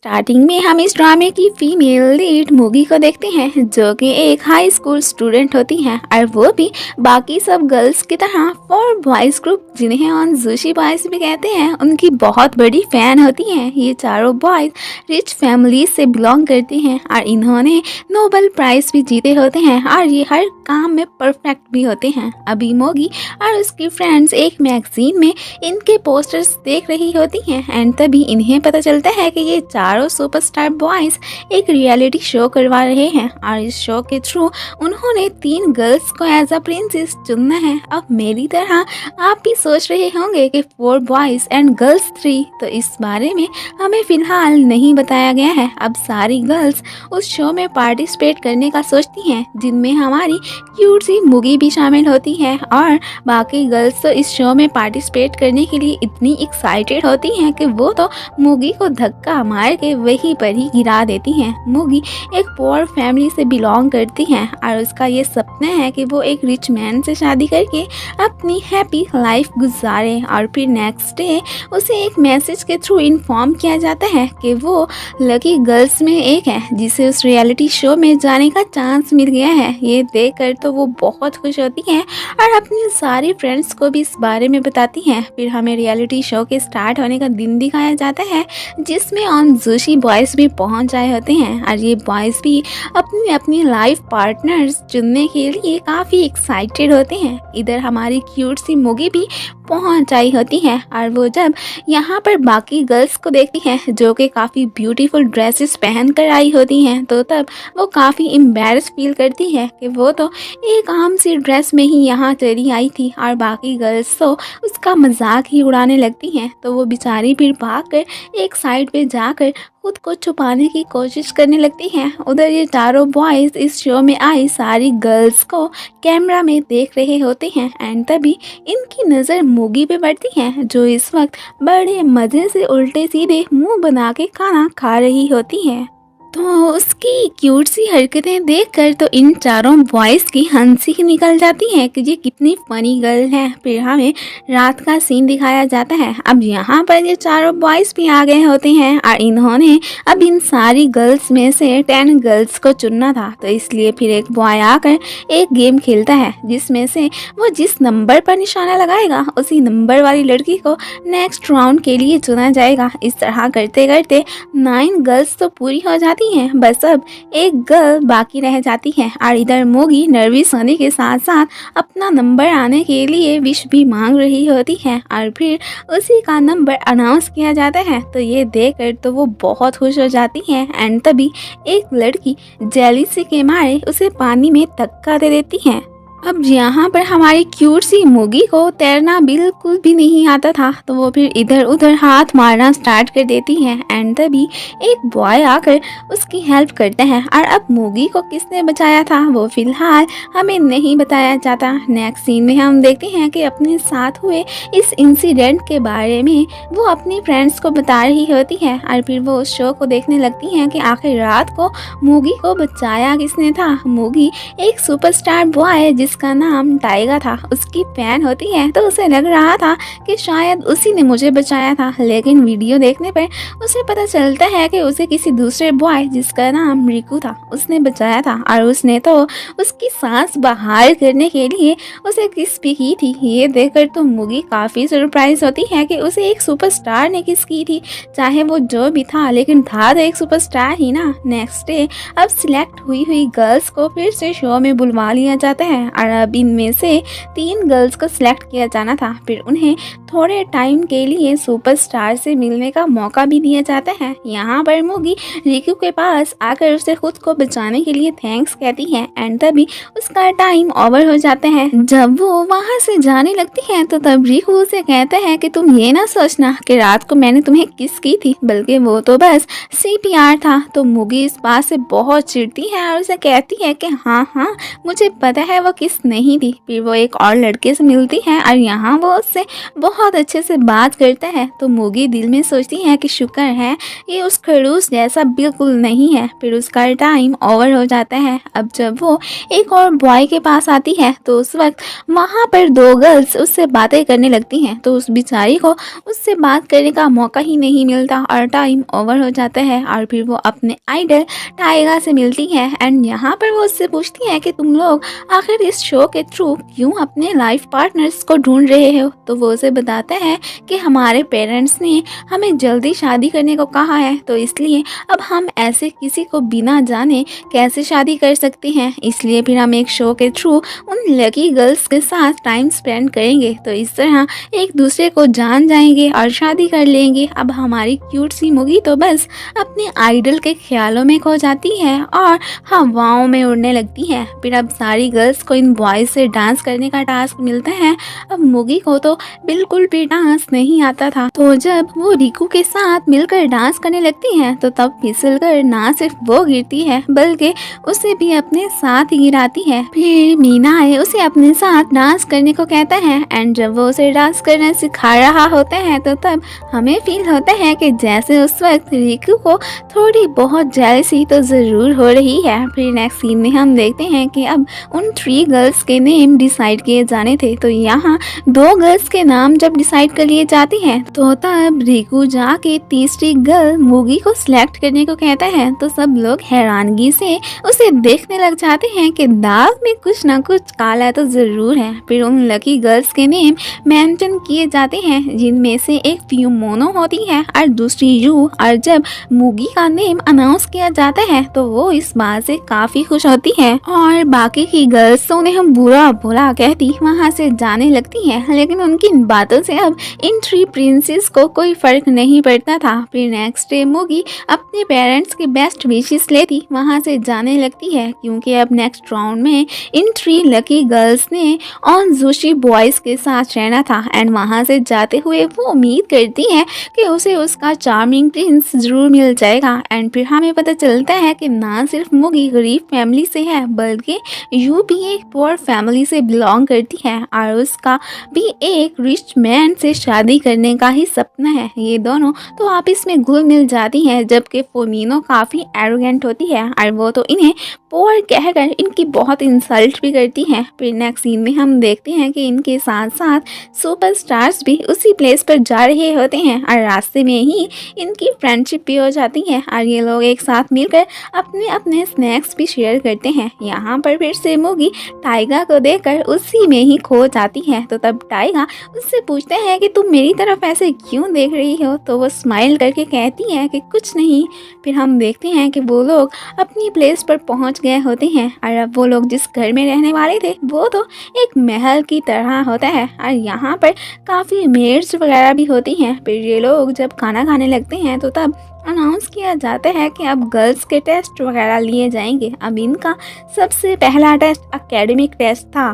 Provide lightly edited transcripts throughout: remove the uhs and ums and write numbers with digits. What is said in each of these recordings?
Starting में हम इस ड्रामे की फीमेल लीड मूगी को देखते हैं, जो कि एक हाई स्कूल स्टूडेंट होती हैं और वो भी बाकी सब गर्ल्स की तरह 4 बॉयज ग्रुप, जिन्हें हम जोशी बॉयज भी कहते हैं, उनकी बहुत बड़ी फैन होती हैं। ये चारों बॉयज रिच फैमिली से बिलोंग करते हैं और इन्होंने नोबेल प्राइज भी जीते होते हैं और ये हर काम में परफेक्ट भी होते हैं। अभी मोगी और उसकी फ्रेंड्स एक मैगजीन में इनके पोस्टर्स देख रही होती हैं एंड तभी इन्हें पता चलता है कि ये चारों सुपरस्टार बॉयज एक रियलिटी शो करवा रहे हैं और इस शो के थ्रू उन्होंने 3 गर्ल्स को एज अ प्रिंसेस चुनना है। अब मेरी तरह आप भी सोच रहे होंगे कि 4 बॉयज एंड गर्ल्स 3, तो इस बारे में हमें फिलहाल नहीं बताया गया है। अब सारी गर्ल्स उस शो में पार्टिसिपेट करने का सोचती हैं, जिनमें हमारी क्यूट सी मुगी भी शामिल होती है और बाकी गर्ल्स तो इस शो में पार्टिसिपेट करने के लिए इतनी एक्साइटेड होती हैं कि वो तो मुगी को धक्का मार के वहीं पर ही गिरा देती हैं। मुगी एक पुअर फैमिली से बिलोंग करती है और उसका ये सपना है कि वो एक रिच मैन से शादी करके अपनी हैप्पी लाइफ गुजारे। और फिर नेक्स्ट डे उसे एक मैसेज के थ्रू इन्फॉर्म किया जाता है कि वो लकी गर्ल्स में एक है, जिसे उस रियलिटी शो में जाने का चांस मिल गया है। ये देखकर तो वो बहुत खुश होती है और अपनी सारी फ्रेंड्स को भी इस बारे में बताती हैं। फिर हमें रियलिटी शो के स्टार्ट होने का दिन दिखाया जाता है, जिसमें ऑन जोशी बॉयज़ भी पहुंच आए होते हैं और ये बॉयज़ भी अपनी अपनी लाइफ पार्टनर्स चुनने के लिए काफ़ी एक्साइटेड होते हैं। इधर हमारी क्यूट सी मुगी भी पहुंच आई होती है और वो जब यहाँ पर बाकी गर्ल्स को देखती है जो कि काफ़ी ब्यूटीफुल ड्रेसेस पहन कर आई होती हैं, तो तब वो काफ़ी एम्बैरस फील करती है कि वो तो एक आम सी ड्रेस में ही यहाँ चली आई थी और बाकी गर्ल्स तो उसका मजाक ही उड़ाने लगती हैं। तो वो बेचारी फिर भागकर एक साइड पे जाकर खुद को छुपाने की कोशिश करने लगती हैं। उधर ये चारों बॉयज़ इस शो में आई सारी गर्ल्स को कैमरा में देख रहे होते हैं एंड तभी इनकी नज़र मुगी पे पड़ती है, जो इस वक्त बड़े मज़े से उल्टे सीधे मुंह बना के खाना खा रही होती है। तो उसकी क्यूट सी हरकतें देखकर तो इन चारों बॉयज़ की हंसी ही निकल जाती है कि ये कितनी फनी गर्ल है। फिर हमें रात का सीन दिखाया जाता है। अब यहाँ पर ये चारों बॉयज़ भी आ गए होते हैं और इन्होंने अब इन सारी गर्ल्स में से 10 गर्ल्स को चुनना था, तो इसलिए फिर एक बॉय आकर एक गेम खेलता है, जिसमें से वो जिस नंबर पर निशाना लगाएगा उसी नंबर वाली लड़की को नेक्स्ट राउंड के लिए चुना जाएगा। इस तरह करते करते 9 गर्ल्स तो पूरी हो जाती हैं, बस अब एक गर्ल बाकी रह जाती है और इधर मोगी नर्वस होने के साथ साथ अपना नंबर आने के लिए विश भी मांग रही होती है और फिर उसी का नंबर अनाउंस किया जाता है। तो ये देखकर तो वो बहुत खुश हो जाती है एंड तभी एक लड़की जेलिसी के मारे उसे पानी में धक्का दे देती है। अब यहाँ पर हमारी क्यूट सी मुगी को तैरना बिल्कुल भी नहीं आता था, तो वो फिर इधर उधर हाथ मारना स्टार्ट कर देती है एंड तभी एक बॉय आकर उसकी हेल्प करता है। और अब मुगी को किसने बचाया था वो फिलहाल हमें नहीं बताया जाता। नेक्स्ट सीन में हम देखते हैं कि अपने साथ हुए इस इंसिडेंट के बारे में वो अपनी फ्रेंड्स को बता रही होती है और फिर वो उस शो को देखने लगती हैं कि आखिर रात को मुगी को बचाया किसने था। मुगी एक सुपरस्टार बॉय जिसका नाम टाइगर था, उसकी फैन होती है, तो उसे लग रहा था कि शायद उसी ने मुझे बचाया था, लेकिन वीडियो देखने पर उसे पता चलता है कि उसे किसी दूसरे बॉय जिसका नाम रिकू था उसने बचाया था और उसने तो उसकी सांस बाहर करने के लिए उसे किस भी की थी। ये देखकर तो मुगी काफ़ी सरप्राइज होती है कि उसे एक सुपरस्टार ने किस की थी, चाहे वो जो भी था लेकिन था तो एक सुपरस्टार ही ना। नेक्स्ट डे अब सिलेक्ट हुई गर्ल्स को फिर से शो में बुलवा लिया जाता है और अब इनमें से 3 गर्ल्स को सिलेक्ट किया जाना था। फिर उन्हें थोड़े टाइम के लिए सुपरस्टार से मिलने का मौका भी दिया जाता है। यहाँ पर मुगी रिकू के पास आकर उसे खुद को बचाने के लिए थैंक्स कहती है एंड तभी उसका टाइम ओवर हो जाता है। जब वो वहाँ से जाने लगती है तो तब रिकू उसे कहता है कि तुम ये ना सोचना कि रात को मैंने तुम्हें किस की थी, बल्कि वो तो बस CPR था। तो मुगी इस बात से बहुत चिढ़ती है और उसे कहती है कि हाँ मुझे पता है वो किस नाइस नहीं थी। फिर वो एक और लड़के से मिलती है और यहाँ वो उससे बहुत अच्छे से बात करता है। तो मूगी दिल में सोचती है कि शुक्र है ये उस खड़ूस जैसा बिल्कुल नहीं है। फिर उसका टाइम ओवर हो जाता है। अब जब वो एक और बॉय के पास आती है तो उस वक्त वहाँ पर दो गर्ल्स उससे बातें करने लगती हैं। तो उस बेचारी को उससे बात करने का मौका ही नहीं मिलता और टाइम ओवर हो जाता है। और फिर वो अपने आइडल टाइगा से मिलती है एंड यहाँ पर वो उससे पूछती है कि तुम लोग आखिर इस शो के थ्रू क्यों अपने लाइफ पार्टनर्स को ढूंढ रहे हो। तो वो उसे बताता है कि हमारे पेरेंट्स ने हमें जल्दी शादी करने को कहा है, तो इसलिए अब हम ऐसे किसी को बिना जाने कैसे शादी कर सकते हैं। इसलिए फिर हम एक शो के थ्रू उन लकी गर्ल्स के साथ टाइम स्पेंड करेंगे, तो इस तरह एक दूसरे को जान जाएंगे और शादी कर लेंगे। अब हमारी क्यूट सी मुगी तो बस अपने आइडल के ख्यालों में खो जाती है और हवाओं में उड़ने लगती है। फिर अब सारी गर्ल्स को इन बॉयज से डांस करने का टास्क मिलता है। अब मुगी को तो बिल्कुल भी डांस नहीं आता था, तो जब वो रिकू के साथ मिलकर डांस करने लगती है तो तब फिसल कर ना सिर्फ वो गिरती है बल्कि उसे भी अपने साथ ही गिराती है। फिर मीना उसे अपने साथ डांस करने को कहता है एंड जब वो उसे डांस करना सिखा रहा होता है तो तब हमें फील होता है कि जैसे उस वक्त रिकू को थोड़ी बहुत जेलसी तो जरूर हो रही है। फिर नेक्स्ट सीन में हम देखते हैं कि अब उन 3 गर्ल्स के नेम डिसाइड किए जाने थे। तो यहाँ 2 गर्ल्स के नाम जब डिसाइड कर लिए जाते हैं तो तब रिकू जाके तीसरी गर्ल मुगी को सिलेक्ट करने को कहता है। तो सब लोग हैरानगी से उसे देखने लग जाते हैं कि दाग में कुछ ना कुछ काला तो जरूर है। फिर उन लकी गर्ल्स के नेम मेंशन किए जाते हैं जिनमें से एक फ्यूमोनो होती है और दूसरी यू। और जब मुगी का नेम अनाउंस किया जाता है तो वो इस बात से काफी खुश होती है और बाकी की गर्ल्स तो उन्हें हम बुरा भला कहती वहाँ से जाने लगती है। लेकिन उनकी इन बातों से अब इन 3 प्रिंसेस को कोई फर्क नहीं पड़ता था। फिर नेक्स्ट डे मुगी अपने पेरेंट्स के बेस्ट विशेस लेती वहाँ से जाने लगती है क्योंकि अब नेक्स्ट राउंड में इन 3 लकी गर्ल्स ने ऑन जोशी बॉयज के साथ रहना था एंड वहाँ से जाते हुए वो उम्मीद करती है कि उसे उसका चार्मिंग प्रिंस जरूर मिल जाएगा। एंड फिर हमें पता चलता है कि ना सिर्फ मुगी गरीब फैमिली से है बल्कि यू भी एक पुअर फैमिली से बिलोंग करती है और उसका भी एक रिच मैन से शादी करने का ही सपना है। ये दोनों तो आपस में घुल मिल जाती हैं जबकि फोमिनो काफ़ी एरोगेंट होती है और वो तो इन्हें पुअर कहकर इनकी बहुत इंसल्ट भी करती है। फिर नेक्स्ट सीन में हम देखते हैं कि इनके साथ साथ सुपरस्टार्स भी उसी प्लेस पर जा रहे होते हैं और रास्ते में ही इनकी फ्रेंडशिप भी हो जाती है और ये लोग एक साथ मिलकर अपने अपने स्नैक्स भी शेयर करते हैं। यहाँ पर फिर से मुगी टाइगा को देखकर उसी में ही खो जाती है। तो तब टाइगा उससे पूछते हैं कि तुम मेरी तरफ ऐसे क्यों देख रही हो। तो वो स्माइल करके कहती है कि कुछ नहीं। फिर हम देखते हैं कि वो लोग अपनी प्लेस पर पहुंच गए होते हैं और अब वो लोग जिस घर में रहने वाले थे वो तो एक महल की तरह होता है और यहाँ पर काफ़ी मेड्स वगैरह भी होती हैं। फिर ये लोग जब खाना खाने लगते हैं तो तब अनाउंस किया जाता है कि अब गर्ल्स के टेस्ट वगैरह लिए जाएंगे। अब इनका सबसे पहला टेस्ट एकेडमिक टेस्ट था।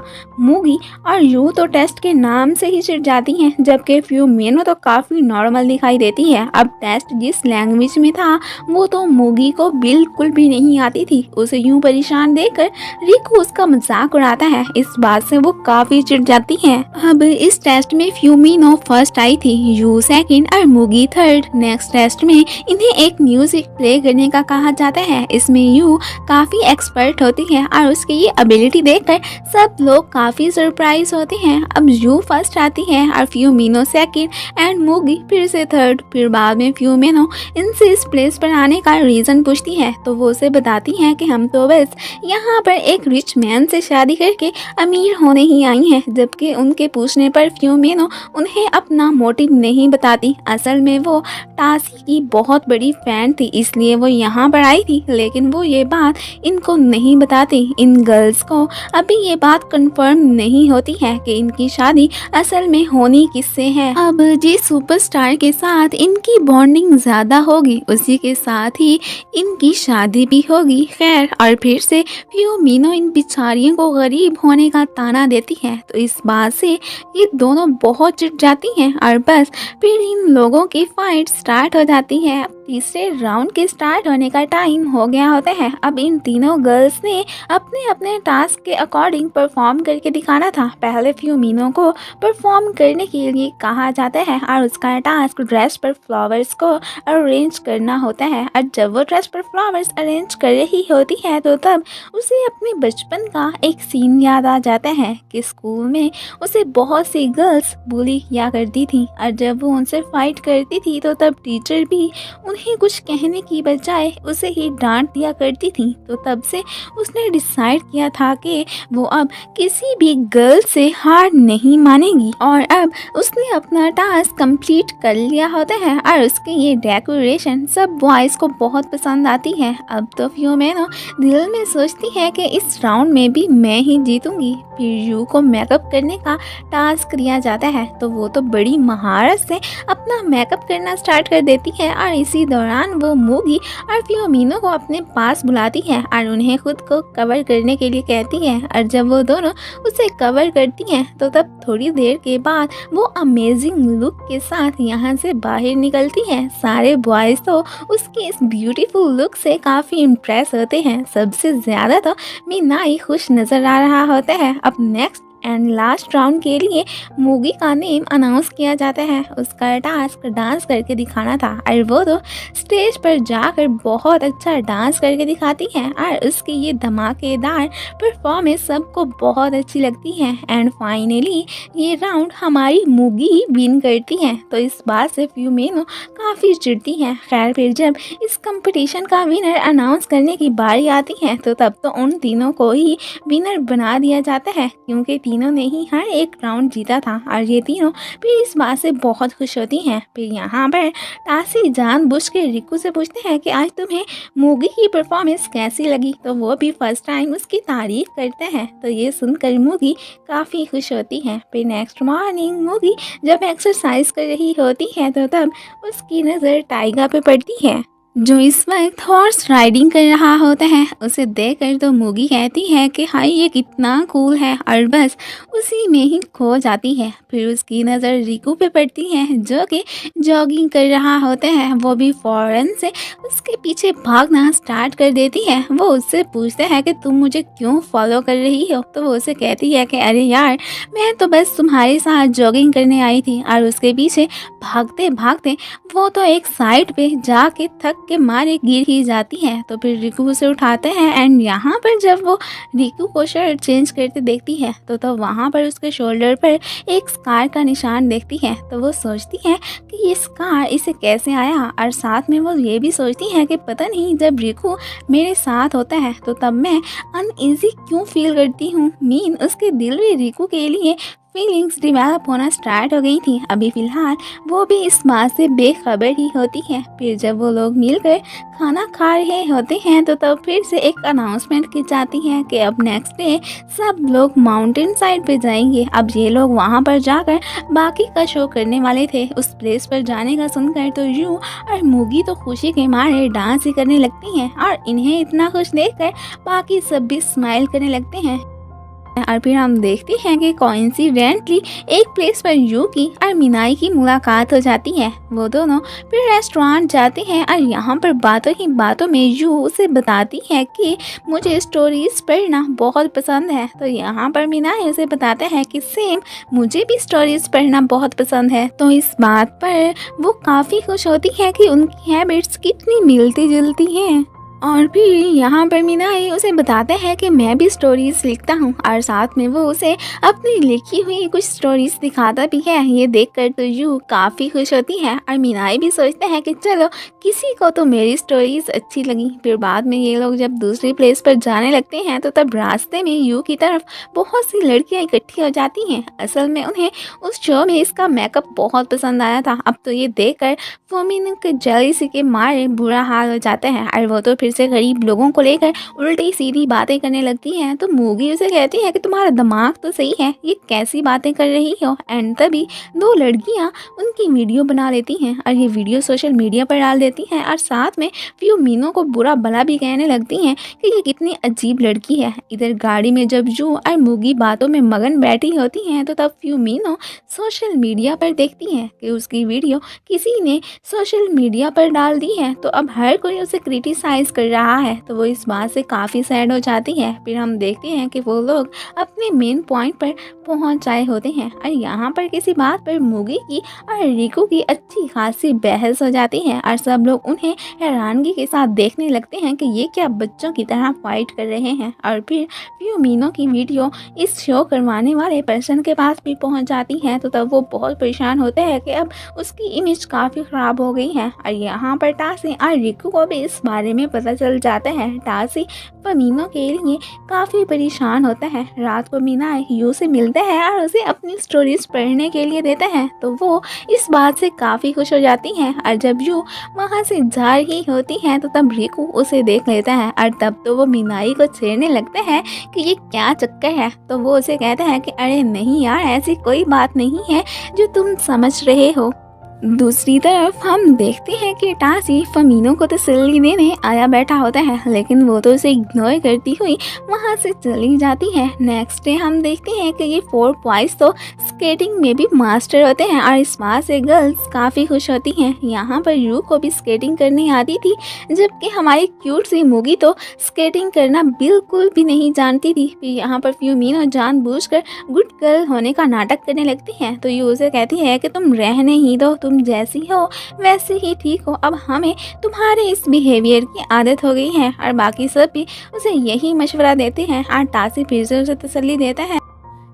मुगी और यू तो टेस्ट के नाम से ही चिढ़ जाती हैं जबकि फ्यूमेनो तो काफ़ी नॉर्मल दिखाई देती है। अब टेस्ट जिस लैंग्वेज में था वो तो मुगी को बिल्कुल भी नहीं आती थी। उसे यूं परेशान देखकर रिकू उसका मजाक उड़ाता है। इस बात से वो काफ़ी चिढ़ जाती है। अब इस टेस्ट में फ्यूमिनो फर्स्ट आई थी, यू सेकंड और मुगी थर्ड। नेक्स्ट टेस्ट में इन्हें एक म्यूजिक प्ले करने का कहा जाता है। इसमें यू काफ़ी एक्सपर्ट होती है और उसकी ये एबिलिटी देखकर सब लोग काफ़ी सरप्राइज होते हैं। अब यू फर्स्ट आती है और फ्यूमिनो सेकंड एंड मुगी फिर से थर्ड। फिर बाद में फ्यूमिनो इनसे इस प्लेस पर आने का रीज़न पूछती है तो वो उसे बताती हैं कि हम तो बस यहाँ पर एक रिच मैन से शादी करके अमीर होने ही आई हैं। जबकि उनके पूछने पर फ्यूमिनो उन्हें अपना मोटिव नहीं बताती। असल में वो टासी की बहुत बड़ी फैन थी इसलिए वो यहाँ पर आई थी, लेकिन वो ये बात इनको नहीं बताती। इन गर्ल्स को अभी ये बात कंफर्म नहीं होती है कि इनकी शादी असल में होनी किससे है। अब जिस सुपरस्टार के साथ इनकी बॉन्डिंग ज़्यादा होगी उसी के साथ ही इनकी शादी भी होगी। खैर, और फिर से फ्यूमिनो इन बिचारियों को गरीब होने का ताना देती है तो इस बात से ये दोनों बहुत चिढ़ जाती हैं और बस फिर इन लोगों की फाइट स्टार्ट हो जाती है। तीसरे राउंड के स्टार्ट होने का टाइम हो गया होता है। अब इन तीनों गर्ल्स ने अपने अपने टास्क के अकॉर्डिंग परफॉर्म करके दिखाना था। पहले फ्यूमिनो को परफॉर्म करने के लिए कहा जाता है और उसका टास्क ड्रेस पर फ्लावर्स को अरेंज करना होता है। और जब वो ड्रेस पर फ्लावर्स अरेंज कर रही होती है तो तब उसे अपने बचपन का एक सीन याद आ जाता है कि स्कूल में उसे बहुत सी गर्ल्स बुली किया करती थी और जब वो उनसे फाइट करती थी तो तब टीचर भी उन्हें कुछ कहने की बजाय उसे ही डांट दिया करती थी। तो तब से उसने डिसाइड किया था कि वो अब किसी भी गर्ल से हार नहीं मानेगी और अब उसने अपना टास्क कंप्लीट कर लिया होता है और उसकी ये डेकोरेशन सब बॉयज़ को बहुत पसंद आती है। अब तो फ्यूमेनो दिल में सोचती है कि इस राउंड में भी मैं ही जीतूंगी। फिर यू को मेकअप करने का टास्क दिया जाता है तो वो तो बड़ी महारत से अपना मेकअप करना स्टार्ट कर देती है और इसी दौरान वो मूगी और फ्यूमिनो को अपने पास बुलाती है और उन्हें खुद को कवर करने के लिए कहती है। और जब वो दोनों उसे कवर करती हैं तो तब थोड़ी देर के बाद वो अमेजिंग लुक के साथ यहाँ से बाहर निकलती है। सारे बॉयज़ तो उसके इस ब्यूटीफुल लुक से काफ़ी इम्प्रेस होते हैं। सबसे ज़्यादा तो मीनाई खुश नज़र आ रहा होता है। अब नेक्स्ट एंड लास्ट राउंड के लिए मूगी का नेम अनाउंस किया जाता है। उसका टास्क डांस करके दिखाना था और वो तो स्टेज पर जाकर बहुत अच्छा डांस करके दिखाती है और उसकी ये धमाकेदार परफॉर्मेंस सबको बहुत अच्छी लगती है। एंड फाइनली ये राउंड हमारी मूगी ही विन करती है। तो इस बात से फ्यूमेनो काफ़ी चिढ़ती है। खैर फिर जब इस कंपटीशन का विनर अनाउंस करने की बारी आती है तो तब तो उन तीनों को ही विनर बना दिया जाता है क्योंकि तीनों ने ही हर एक राउंड जीता था और ये तीनों फिर इस बात से बहुत खुश होती हैं। फिर यहाँ पर टासी जानबूझ के रिकू से पूछते हैं कि आज तुम्हें मूगी की परफॉर्मेंस कैसी लगी, तो वो भी फर्स्ट टाइम उसकी तारीफ करते हैं। तो ये सुनकर मूगी काफ़ी खुश होती है। फिर नेक्स्ट मॉर्निंग मूगी जब एक्सरसाइज कर रही होती है तो तब उसकी नज़र टाइगा पे पड़ती है जो इस वक्त हॉर्स राइडिंग कर रहा होता है। उसे देखकर तो मूगी कहती है कि हाय ये कितना कूल है और बस उसी में ही खो जाती है। फिर उसकी नज़र रिकू पे पड़ती है जो कि जॉगिंग कर रहा होता है। वो भी फौरन से उसके पीछे भागना स्टार्ट कर देती है। वो उससे पूछते हैं कि तुम मुझे क्यों फॉलो कर रही हो, तो वो उसे कहती है कि अरे यार मैं तो बस तुम्हारे साथ जॉगिंग करने आई थी। और उसके पीछे भागते भागते वो तो एक साइड पे जाके थक के मारे गिर ही जाती है। तो फिर रिकू उसे उठाते हैं एंड यहाँ पर जब वो रिकू को शर्ट चेंज करते देखती है तो वहाँ पर उसके शोल्डर पर एक स्कार का निशान देखती है। तो वो सोचती है कि ये स्कार इसे कैसे आया और साथ में वो ये भी सोचती है कि पता नहीं जब रिकू मेरे साथ होता है तो तब मैं अनईजी क्यों फील करती हूँ। उसके दिल में रिकू के लिए फीलिंग्स डिवेलप होना स्टार्ट हो गई थी। अभी फ़िलहाल वो भी इस बात से बेखबर ही होती है। फिर जब वो लोग मिलकर खाना खा रहे होते हैं तो तब फिर से एक अनाउंसमेंट की जाती है कि अब नेक्स्ट डे सब लोग माउंटेन साइड पे जाएंगे। अब ये लोग वहाँ पर जाकर बाकी का शो करने वाले थे। उस प्लेस पर जाने का सुनकर तो यू और मूगी तो खुशी के मारे डांस ही करने लगती हैं और इन्हें इतना खुश देखकर बाकी सब भी स्माइल करने लगते हैं। और फिर हम देखते हैं कि कोइंसिडेंटली एक प्लेस पर यूकी और मिनाई की मुलाकात हो जाती है। वो दोनों फिर रेस्टोरेंट जाते हैं और यहाँ पर बातों ही बातों में यू उसे बताती है कि मुझे स्टोरीज पढ़ना बहुत पसंद है। तो यहाँ पर मिनाई उसे बताता है कि सेम मुझे भी स्टोरीज पढ़ना बहुत पसंद है। तो इस बात पर वो काफ़ी खुश होती है कि उनकी हैबिट्स कितनी मिलती जुलती हैं। और फिर यहाँ पर मिनाई उसे बताता है कि मैं भी स्टोरीज लिखता हूँ और साथ में वो उसे अपनी लिखी हुई कुछ स्टोरीज दिखाता भी है। ये देखकर तो यू काफ़ी खुश होती है और मिनाई भी सोचते हैं कि चलो किसी को तो मेरी स्टोरीज अच्छी लगी। फिर बाद में ये लोग जब दूसरी प्लेस पर जाने लगते हैं तो तब रास्ते में यू की तरफ बहुत सी लड़कियाँ इकट्ठी हो जाती हैं। असल में उन्हें उस शो में इसका मेकअप बहुत पसंद आया था। अब तो ये देखकर फोमिनो के जेलसी के मारे बुरा हाल हो जाता है और वो तो फिर फिर से गरीब लोगों को लेकर उल्टी सीधी बातें करने लगती है। तो मूगी उसे कहती है कि तुम्हारा दिमाग तो सही है, ये कैसी बातें कर रही हो। एंड तभी दो लड़कियां उनकी वीडियो बना लेती हैं और ये वीडियो सोशल मीडिया पर डाल देती हैं और साथ में फ्यूमिनो को बुरा भला भी कहने लगती हैं कि ये कितनी अजीब लड़की है। इधर गाड़ी में जब जू और मूगी बातों में मगन बैठी होती हैं तो तब फ्यूमिनो सोशल मीडिया पर देखती हैं कि उसकी वीडियो किसी ने सोशल मीडिया पर डाल दी है। तो अब हर कोई उसे क्रिटिसाइज कर रहा है, तो वो इस बात से काफ़ी सैड हो जाती है। फिर हम देखते हैं कि वो लोग अपने मेन पॉइंट पर पहुंच आए होते हैं और यहाँ पर किसी बात पर मूगी की और रिकू की अच्छी खासी बहस हो जाती है और सब लोग उन्हें हैरानगी के साथ देखने लगते हैं कि ये क्या बच्चों की तरह फाइट कर रहे हैं। और फिर फ्यूमिनो की वीडियो इस शो करवाने वाले पर्सन के पास भी पहुंच जाती है, तो तब वो बहुत परेशान होते हैं कि अब उसकी इमेज काफ़ी ख़राब हो गई है। और यहाँ पर टासी और रिकू को भी इस बारे में पता चल जाता है। टासी फ्यूमिनो के लिए काफ़ी परेशान होता है। रात को मीना यू से मिलते हैं और उसे अपनी स्टोरीज पढ़ने के लिए देते हैं, तो वो इस बात से काफ़ी खुश हो जाती हैं। और जब यू वहाँ से जा रही होती है तो तब रिकू उसे देख लेता है और तब तो वो मीनाई को छेड़ने लगते हैं कि ये क्या चक्कर है। तो वो उसे कहता है कि अरे नहीं यार, ऐसी कोई बात नहीं है जो तुम समझ रहे हो। दूसरी तरफ हम देखते हैं कि टासी फ्यूमिनो को तसल्ली देने आया बैठा होता है, लेकिन वो तो उसे इग्नोर करती हुई वहाँ से चली जाती है। नेक्स्ट डे हम देखते हैं कि ये 4 बॉयज़ तो स्केटिंग में भी मास्टर होते हैं और इस बात से गर्ल्स काफ़ी खुश होती हैं। यहाँ पर यू को भी स्केटिंग करनी आती थी, जबकि हमारी क्यूट सी मूगी तो स्केटिंग करना बिल्कुल भी नहीं जानती थी। फिर यहाँ पर फ्यूमिनो जानबूझकर गुड गर्ल होने का नाटक करने लगती है, तो यू उसे कहती है कि तुम रहने ही दो, तुम जैसी हो वैसे ही ठीक हो, अब हमें तुम्हारे इस बिहेवियर की आदत हो गई है। और बाकी सब भी उसे यही मशवरा देते हैं और टासी फिर से उसे तसल्ली देता है।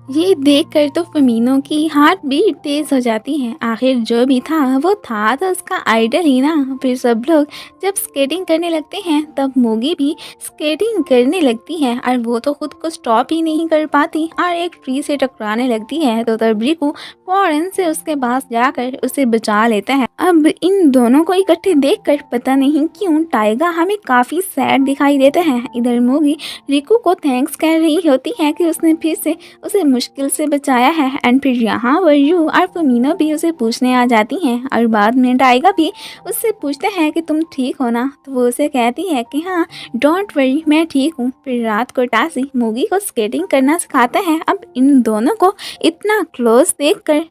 ये देखकर तो फ्यूमिनो की हार्ट बीट तेज हो जाती है। आखिर जो भी था वो था तो उसका आइडल ही ना। फिर सब लोग जब स्केटिंग करने लगते हैं तब मूगी भी स्केटिंग करने लगती है और वो तो खुद को स्टॉप ही नहीं कर पाती और एक ट्री से टकराने लगती है। तो तब रिकू फौरन से उसके पास जाकर उसे बचा लेता है। अब इन दोनों को इकट्ठे देखकर पता नहीं क्यों टाइगा हमें काफ़ी सैड दिखाई देता है। इधर मूगी रिकू को थैंक्स कह रही होती है कि उसने फिर से उसे मुश्किल से बचाया है। एंड फिर यहाँ पर यू और फ्यूमिनो भी उसे पूछने आ जाती हैं और बाद में टाइगा भी उससे पूछते हैं कि तुम ठीक हो ना। तो वो उसे कहती है कि हाँ डोंट वरी, मैं ठीक हूँ। फिर रात को टासी मूगी को स्केटिंग करना सिखाता है। अब इन दोनों को इतना क्लोज देखकर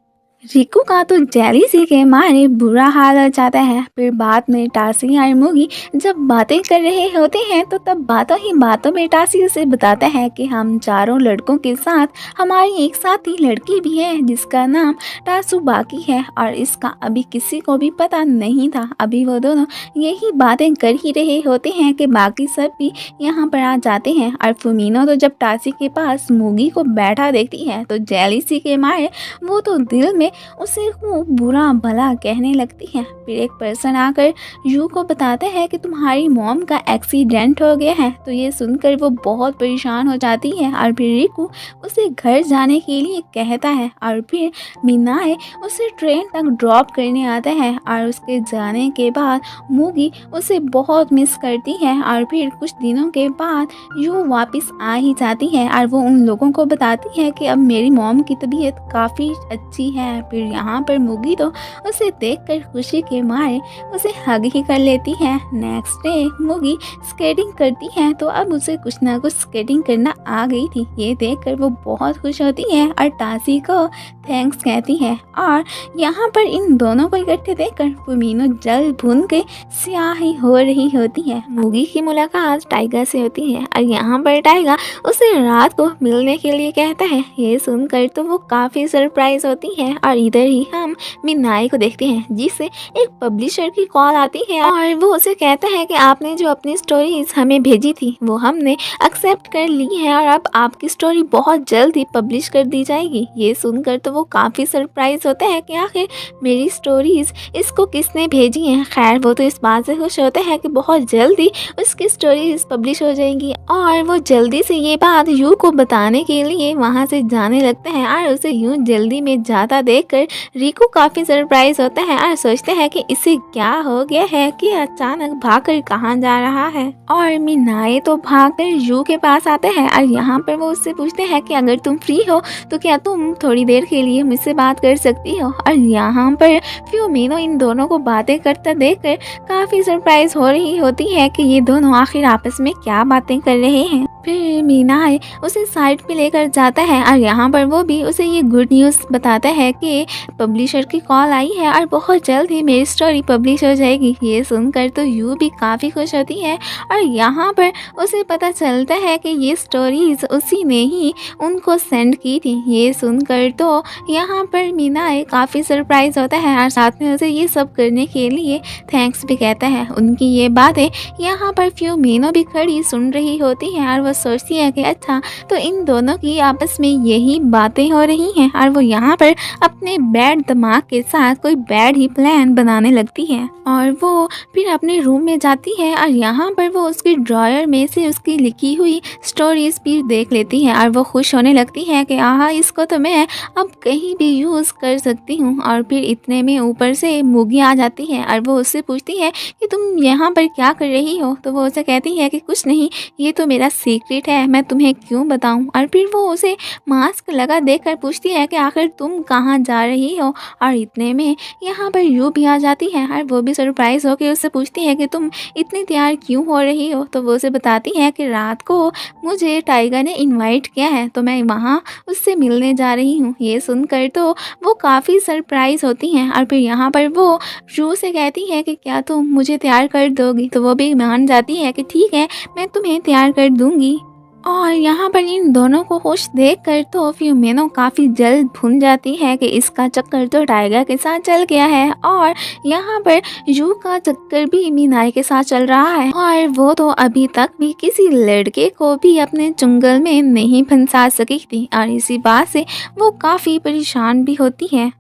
रिकू का तो जेलीसी के मारे बुरा हाल हो जाता है। फिर बाद में टासी और मूगी जब बातें कर रहे होते हैं तो तब बातों ही बातों में टासी उसे बताता है कि हम चारों लड़कों के साथ हमारी एक साथी लड़की भी है जिसका नाम टासुबाकी है और इसका अभी किसी को भी पता नहीं था। अभी वो दोनों यही बातें कर ही रहे होते हैं कि बाकी सब भी यहाँ पर आ जाते हैं। और फ्यूमिनो तो जब टासी के पास मूगी को बैठा देखती है तो जेलीसी के मारे वो तो दिल में उसे खूब बुरा भला कहने लगती है। फिर एक पर्सन आकर यू को बताता है कि तुम्हारी मॉम का एक्सीडेंट हो गया है। तो ये सुनकर वो बहुत परेशान हो जाती है और फिर रिकू उसे घर जाने के लिए कहता है और फिर मीनाए उसे ट्रेन तक ड्रॉप करने आता है। और उसके जाने के बाद मूगी उसे बहुत मिस करती है और फिर कुछ दिनों के बाद यू वापस आ ही जाती है और वो उन लोगों को बताती है कि अब मेरी मॉम की तबीयत काफ़ी अच्छी है। फिर यहाँ पर मूगी तो उसे देखकर खुशी के मारे उसे हग ही कर लेती है। नेक्स्ट डे मूगी स्केटिंग करती है तो अब उसे कुछ ना कुछ स्केटिंग करना आ गई थी। ये देखकर वो बहुत खुश होती है और टासी को थैंक्स कहती है। और यहाँ पर इन दोनों को इकट्ठे देखकर फ्यूमिनो जल भून के स्याही हो रही होती है। मूगी की मुलाकात टाइगर से होती है और यहाँ पर टाइगर उसे रात को मिलने के लिए कहता है। ये सुनकर तो वो काफ़ी सरप्राइज होती है। और इधर ही हम मीनाई को देखते हैं जिसे एक पब्लिशर की कॉल आती है और वो उसे कहता है कि आपने जो अपनी स्टोरीज हमें भेजी थी वो हमने एक्सेप्ट कर ली है और अब आपकी स्टोरी बहुत जल्द ही पब्लिश कर दी जाएगी। ये सुनकर तो वो काफ़ी सरप्राइज होता है कि आखिर मेरी स्टोरीज इसको किसने भेजी हैं। खैर वो तो इस बात से खुश होता है कि बहुत जल्दी उसकी स्टोरीज पब्लिश हो जाएंगी और वो जल्दी से ये बात यू को बताने के लिए वहाँ से जाने लगता है और उसे यूँ जल्दी में जाता देख देखकर रिकू काफ़ी सरप्राइज होता है और सोचते हैं कि इसे क्या हो गया है कि अचानक भागकर कहाँ जा रहा है। और मिनाए तो भागकर यू के पास आते हैं और यहाँ पर वो उससे पूछते हैं कि अगर तुम फ्री हो तो क्या तुम थोड़ी देर के लिए मुझसे बात कर सकती हो। और यहाँ पर फ्यूमिनो इन दोनों को बातें करता देखकर काफ़ी सरप्राइज हो रही होती है कि ये दोनों आखिर आपस में क्या बातें कर रहे हैं। फिर मीनाए उसे साइड पे लेकर जाता है और यहाँ पर वो भी उसे ये गुड न्यूज़ बताता है कि पब्लिशर की कॉल आई है और बहुत जल्द ही मेरी स्टोरी पब्लिश हो जाएगी। ये सुनकर तो यू भी काफ़ी खुश होती है और यहाँ पर उसे पता चलता है कि ये स्टोरीज उसी ने ही उनको सेंड की थी। ये सुनकर तो यहाँ पर मीनाए काफ़ी सरप्राइज होता है और साथ में उसे ये सब करने के लिए थैंक्स भी कहता है। उनकी ये बातें यहाँ पर फ्यूमिनो भी खड़ी सुन रही होती है और वो सोचती है कि अच्छा तो इन दोनों की आपस में यही बातें हो रही हैं और वो यहाँ पर अपने बैड दिमाग के साथ कोई बैड ही प्लान बनाने लगती है। और वो फिर अपने रूम में जाती है और यहाँ पर वो उसकी ड्रॉयर में से उसकी लिखी हुई स्टोरीज भी देख लेती है और वो खुश होने लगती है कि आहा इसको तो मैं अब कहीं भी यूज़ कर सकती हूँ। और फिर इतने में ऊपर से मुगी आ जाती है और वो उससे पूछती है कि तुम यहाँ पर क्या कर रही हो। तो वो उसे कहती है कि कुछ नहीं, ये तो मेरा सीक्रेट है, मैं तुम्हें क्यों बताऊँ। और फिर वो उसे मास्क लगा देखकर पूछती है कि आखिर तुम कहाँ जा रही हो। और इतने में यहाँ पर यू भी आ जाती है और वो भी सरप्राइज होकर उससे पूछती है कि तुम इतनी तैयार क्यों हो रही हो। तो वो उसे बताती है कि रात को मुझे टाइगर ने इनवाइट किया है तो मैं वहाँ उससे मिलने जा रही हूँ। ये सुनकर तो वो काफ़ी सरप्राइज होती हैं और फिर यहाँ पर वो यू से कहती है कि क्या तुम मुझे तैयार कर दोगी। तो वो भी मान जाती है कि ठीक है मैं तुम्हें तैयार कर दूँगी। और यहाँ पर इन दोनों को खुश देखकर तो फ्यूमिनो काफ़ी जल्द भूल जाती है कि इसका चक्कर तो टाइगर के साथ चल गया है और यहाँ पर यू का चक्कर भी मीनाई के साथ चल रहा है और वो तो अभी तक भी किसी लड़के को भी अपने चुंगल में नहीं फंसा सकी थी और इसी बात से वो काफ़ी परेशान भी होती है।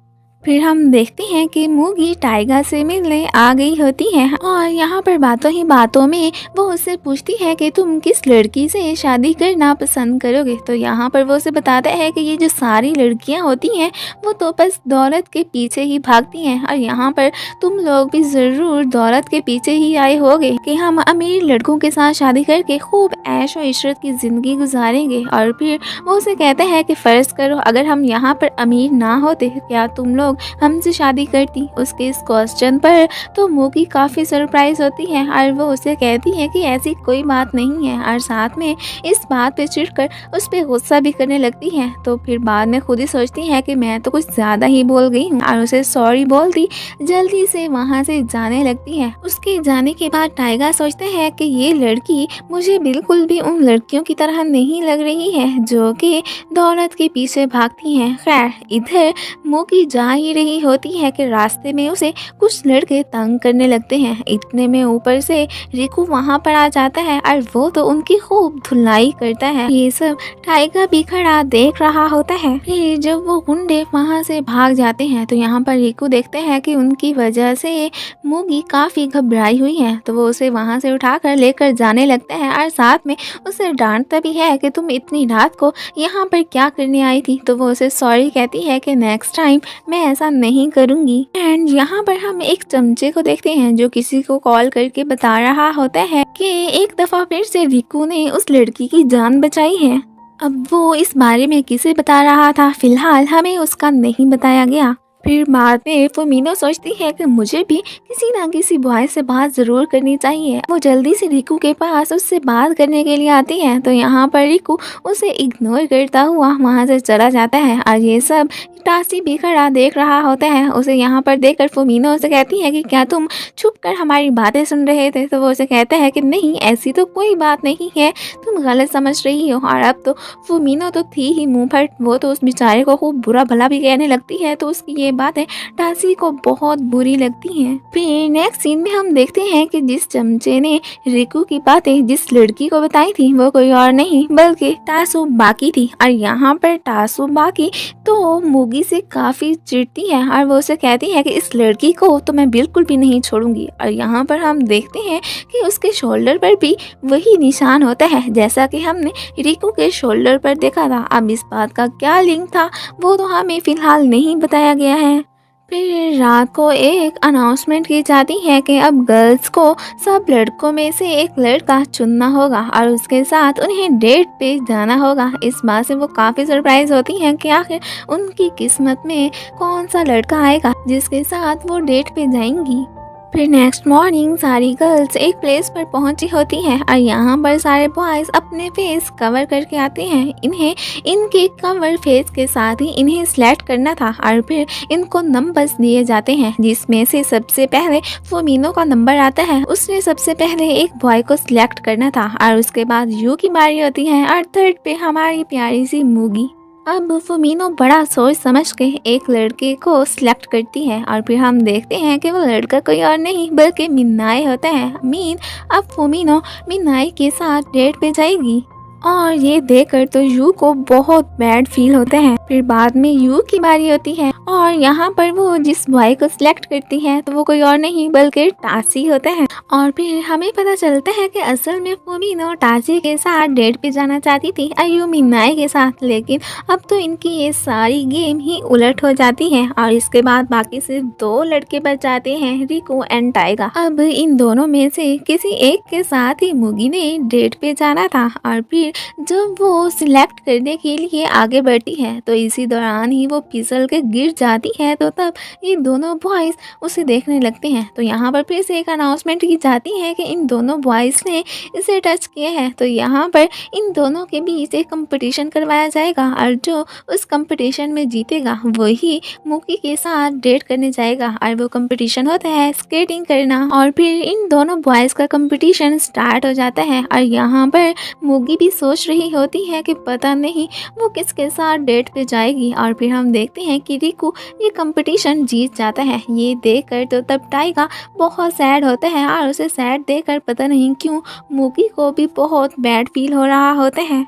फिर हम देखते हैं कि मुगी टाइगर से मिलने आ गई होती है और यहाँ पर बातों ही बातों में वो उससे पूछती है कि तुम किस लड़की से शादी करना पसंद करोगे। तो यहाँ पर वो उसे बताता है कि ये जो सारी लड़कियाँ होती हैं वो तो बस दौलत के पीछे ही भागती हैं और यहाँ पर तुम लोग भी ज़रूर दौलत के पीछे ही आए होगे कि हम अमीर लड़कों के साथ शादी करके खूब ऐश और इशरत की ज़िंदगी गुजारेंगे। और फिर वो उसे कहता है कि फ़र्ज़ करो अगर हम यहाँ पर अमीर ना होते क्या तुम लोग हमसे शादी करती। उसके इस क्वेश्चन पर तो मुगी काफ़ी सरप्राइज होती है और वो उसे कहती है कि ऐसी कोई बात नहीं है और साथ में इस बात पे चिढ़कर उस पर गुस्सा भी करने लगती है। तो फिर बाद में खुद ही सोचती है कि मैं तो कुछ ज़्यादा ही बोल गई हूँ और उसे सॉरी बोलती जल्दी से वहाँ से जाने लगती है। उसके जाने के बाद टाइगर सोचते हैं कि ये लड़की मुझे बिल्कुल भी उन लड़कियों की तरह नहीं लग रही है जो कि दौलत के पीछे भागती हैं। खैर इधर मुगी जा ही रही होती है कि रास्ते में उसे कुछ लड़के तंग करने लगते हैं। इतने में ऊपर से रिकू वहाँ पर आ जाता है और वो तो उनकी खूब धुलाई करता है। ये सब टाइगर भी खड़ा देख रहा होता है। फिर जब वो गुंडे वहाँ से भाग जाते हैं तो यहाँ पर रिकू देखते हैं कि उनकी वजह से मुगी काफ़ी घबराई हुई है। तो वो उसे वहाँ से उठाकर लेकर जाने लगता है और साथ में उसे डांटता भी है कि तुम इतनी रात को यहाँ पर क्या करने आई थी। तो वो उसे सॉरी कहती है कि नेक्स्ट टाइम मैं ऐसा नहीं करूँगी। एंड यहाँ पर हम एक चमचे को देखते हैं जो किसी को कॉल करके बता रहा होता है कि एक दफ़ा फिर से रिकू ने उस लड़की की जान बचाई है। अब वो इस बारे में किसे बता रहा था फिलहाल हमें उसका नहीं बताया गया। फिर बाद में फुमीनो सोचती है कि मुझे भी किसी ना किसी बॉय से बात ज़रूर करनी चाहिए। वो जल्दी से रिकू के पास उससे बात करने के लिए आती है तो यहाँ पर रिकू उसे इग्नोर करता हुआ वहाँ से चला जाता है और ये सब टासी भी खड़ा देख रहा होता है। उसे यहाँ पर देखकर फुमीनो उसे कहती है कि क्या तुम छुप कर हमारी बातें सुन रहे थे। तो वो उसे कहता है कि नहीं ऐसी तो कोई बात नहीं है, तुम गलत समझ रही हो। और अब तो फुमीनो तो थी ही मुँह फट, वो तो उस बेचारे को खूब बुरा भला भी कहने लगती है। तो उसकी ये बातें टासी को बहुत बुरी लगती हैं। फिर नेक्स्ट सीन में हम देखते हैं कि जिस चमचे ने रिकू की बातें जिस लड़की को बताई थी वो कोई और नहीं बल्कि टासुबाकी थी। और यहाँ पर टासुबाकी तो मुगी मुगी से काफ़ी चिढ़ती है और वो उसे कहती है कि इस लड़की को तो मैं बिल्कुल भी नहीं छोड़ूंगी। और यहाँ पर हम देखते हैं कि उसके शोल्डर पर भी वही निशान होता है जैसा कि हमने रिकू के शोल्डर पर देखा था। अब इस बात का क्या लिंक था वो तो हमें फ़िलहाल नहीं बताया गया है। फिर रात को एक अनाउंसमेंट की जाती है कि अब गर्ल्स को सब लड़कों में से एक लड़का चुनना होगा और उसके साथ उन्हें डेट पे जाना होगा। इस बात से वो काफ़ी सरप्राइज होती हैं कि आखिर उनकी किस्मत में कौन सा लड़का आएगा जिसके साथ वो डेट पे जाएंगी। फिर नेक्स्ट मॉर्निंग सारी गर्ल्स एक प्लेस पर पहुंची होती हैं और यहाँ पर सारे बॉयज़ अपने फेस कवर करके आते हैं। इन्हें इनके कवर फेस के साथ ही इन्हें सिलेक्ट करना था और फिर इनको नंबर्स दिए जाते हैं जिसमें से सबसे पहले फोमिनो का नंबर आता है। उसने सबसे पहले एक बॉय को सिलेक्ट करना था और उसके बाद यू की बारी होती है और थर्ड पे हमारी प्यारी सी मुगी। अब फोमिनो बड़ा सोच समझ के एक लड़के को सिलेक्ट करती है और फिर हम देखते हैं कि वो लड़का कोई और नहीं बल्कि मिनाए होता है। अब फोमिनो मिनाए के साथ डेट पे जाएगी और ये देखकर तो यू को बहुत बैड फील होता है। फिर बाद में यू की बारी होती है और यहाँ पर वो जिस बॉय को सिलेक्ट करती है तो वो कोई और नहीं बल्कि टासी होता है। और फिर हमें पता चलता है कि असल में फोमिनो टासी के साथ डेट पे जाना चाहती थी और यू मिनाए के साथ, लेकिन अब तो इनकी ये सारी गेम ही उलट हो जाती है और इसके बाद बाकी सिर्फ दो लड़के बच जाते हैं, रिको एंड टाइगा। अब इन दोनों में से किसी एक के साथ ही मुगी ने डेट पे जाना था और फिर जब वो सिलेक्ट करने के लिए आगे बढ़ती है तो इसी दौरान ही वो फिसल के गिर जाती है। तो तब ये दोनों बॉयज़ उसे देखने लगते हैं। तो यहाँ पर फिर से एक अनाउंसमेंट की जाती है कि इन दोनों बॉयज़ ने इसे टच किया है। तो यहाँ पर इन दोनों के बीच एक कंपटीशन करवाया जाएगा और जो उस कंपटीशन में जीतेगा वही मुगी के साथ डेट करने जाएगा और वो कंपटीशन होता है स्केटिंग करना। और फिर इन दोनों बॉयज़ का कंपटीशन स्टार्ट हो जाता है और यहाँ पर मुगी भी सोच रही होती है कि पता नहीं वो किसके साथ डेट पे जाएगी। और फिर हम देखते हैं कि रिकू ये कंपटीशन जीत जाता है। ये देखकर तो तब टाइगा बहुत सैड होता है और उसे सैड देखकर पता नहीं क्यों मुगी को भी बहुत बैड फील हो रहा होता है।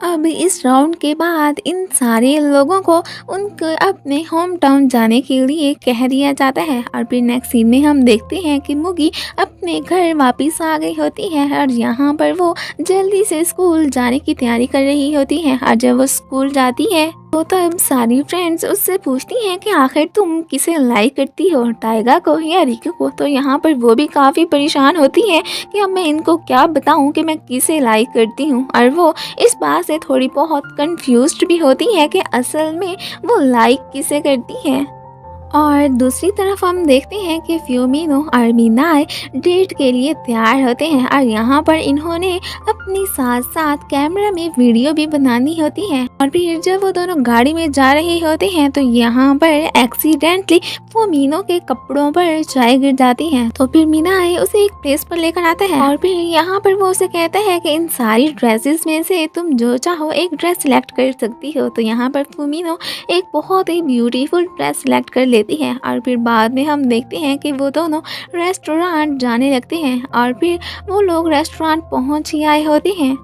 अब इस राउंड के बाद इन सारे लोगों को उनके अपने होम टाउन जाने के लिए कह दिया जाता है। और फिर नेक्स्ट सीन में हम देखते हैं कि मुगी अपने घर वापस आ गई होती है और यहाँ पर वो जल्दी से स्कूल जाने की तैयारी कर रही होती है। और जब वो स्कूल जाती है तो तब सारी फ्रेंड्स उससे पूछती हैं कि आखिर तुम किसे लाइक करती हो, टाइगा को या रिकू को। तो यहाँ पर वो भी काफ़ी परेशान होती है कि अब मैं इनको क्या बताऊँ कि मैं किसे लाइक करती हूँ। और वो इस बात से थोड़ी बहुत कंफ्यूज्ड भी होती है कि असल में वो लाइक किसे करती है। और दूसरी तरफ हम देखते हैं कि फ्यूमिनो और मिनाए डेट के लिए तैयार होते हैं और यहाँ पर इन्होंने अपनी साथ साथ कैमरा में वीडियो भी बनानी होती है। और फिर जब वो दोनों गाड़ी में जा रहे होते हैं तो यहाँ पर एक्सीडेंटली फ्यूमिनो के कपड़ों पर चाय गिर जाती है। तो फिर मिनाए उसे एक प्लेस पर लेकर आता है और फिर यहाँ पर वो उसे कहता है कि इन सारी ड्रेसेस में से तुम जो चाहो एक ड्रेस सिलेक्ट कर सकती हो। तो यहाँ पर फ्यूमिनो एक बहुत ही ब्यूटीफुल ड्रेस सिलेक्ट कर लेती है। और फिर बाद में हम देखते हैं कि वो दोनों रेस्टोरेंट जाने लगते हैं और फिर वो लोग रेस्टोरेंट पहुंच ही आए होते हैं।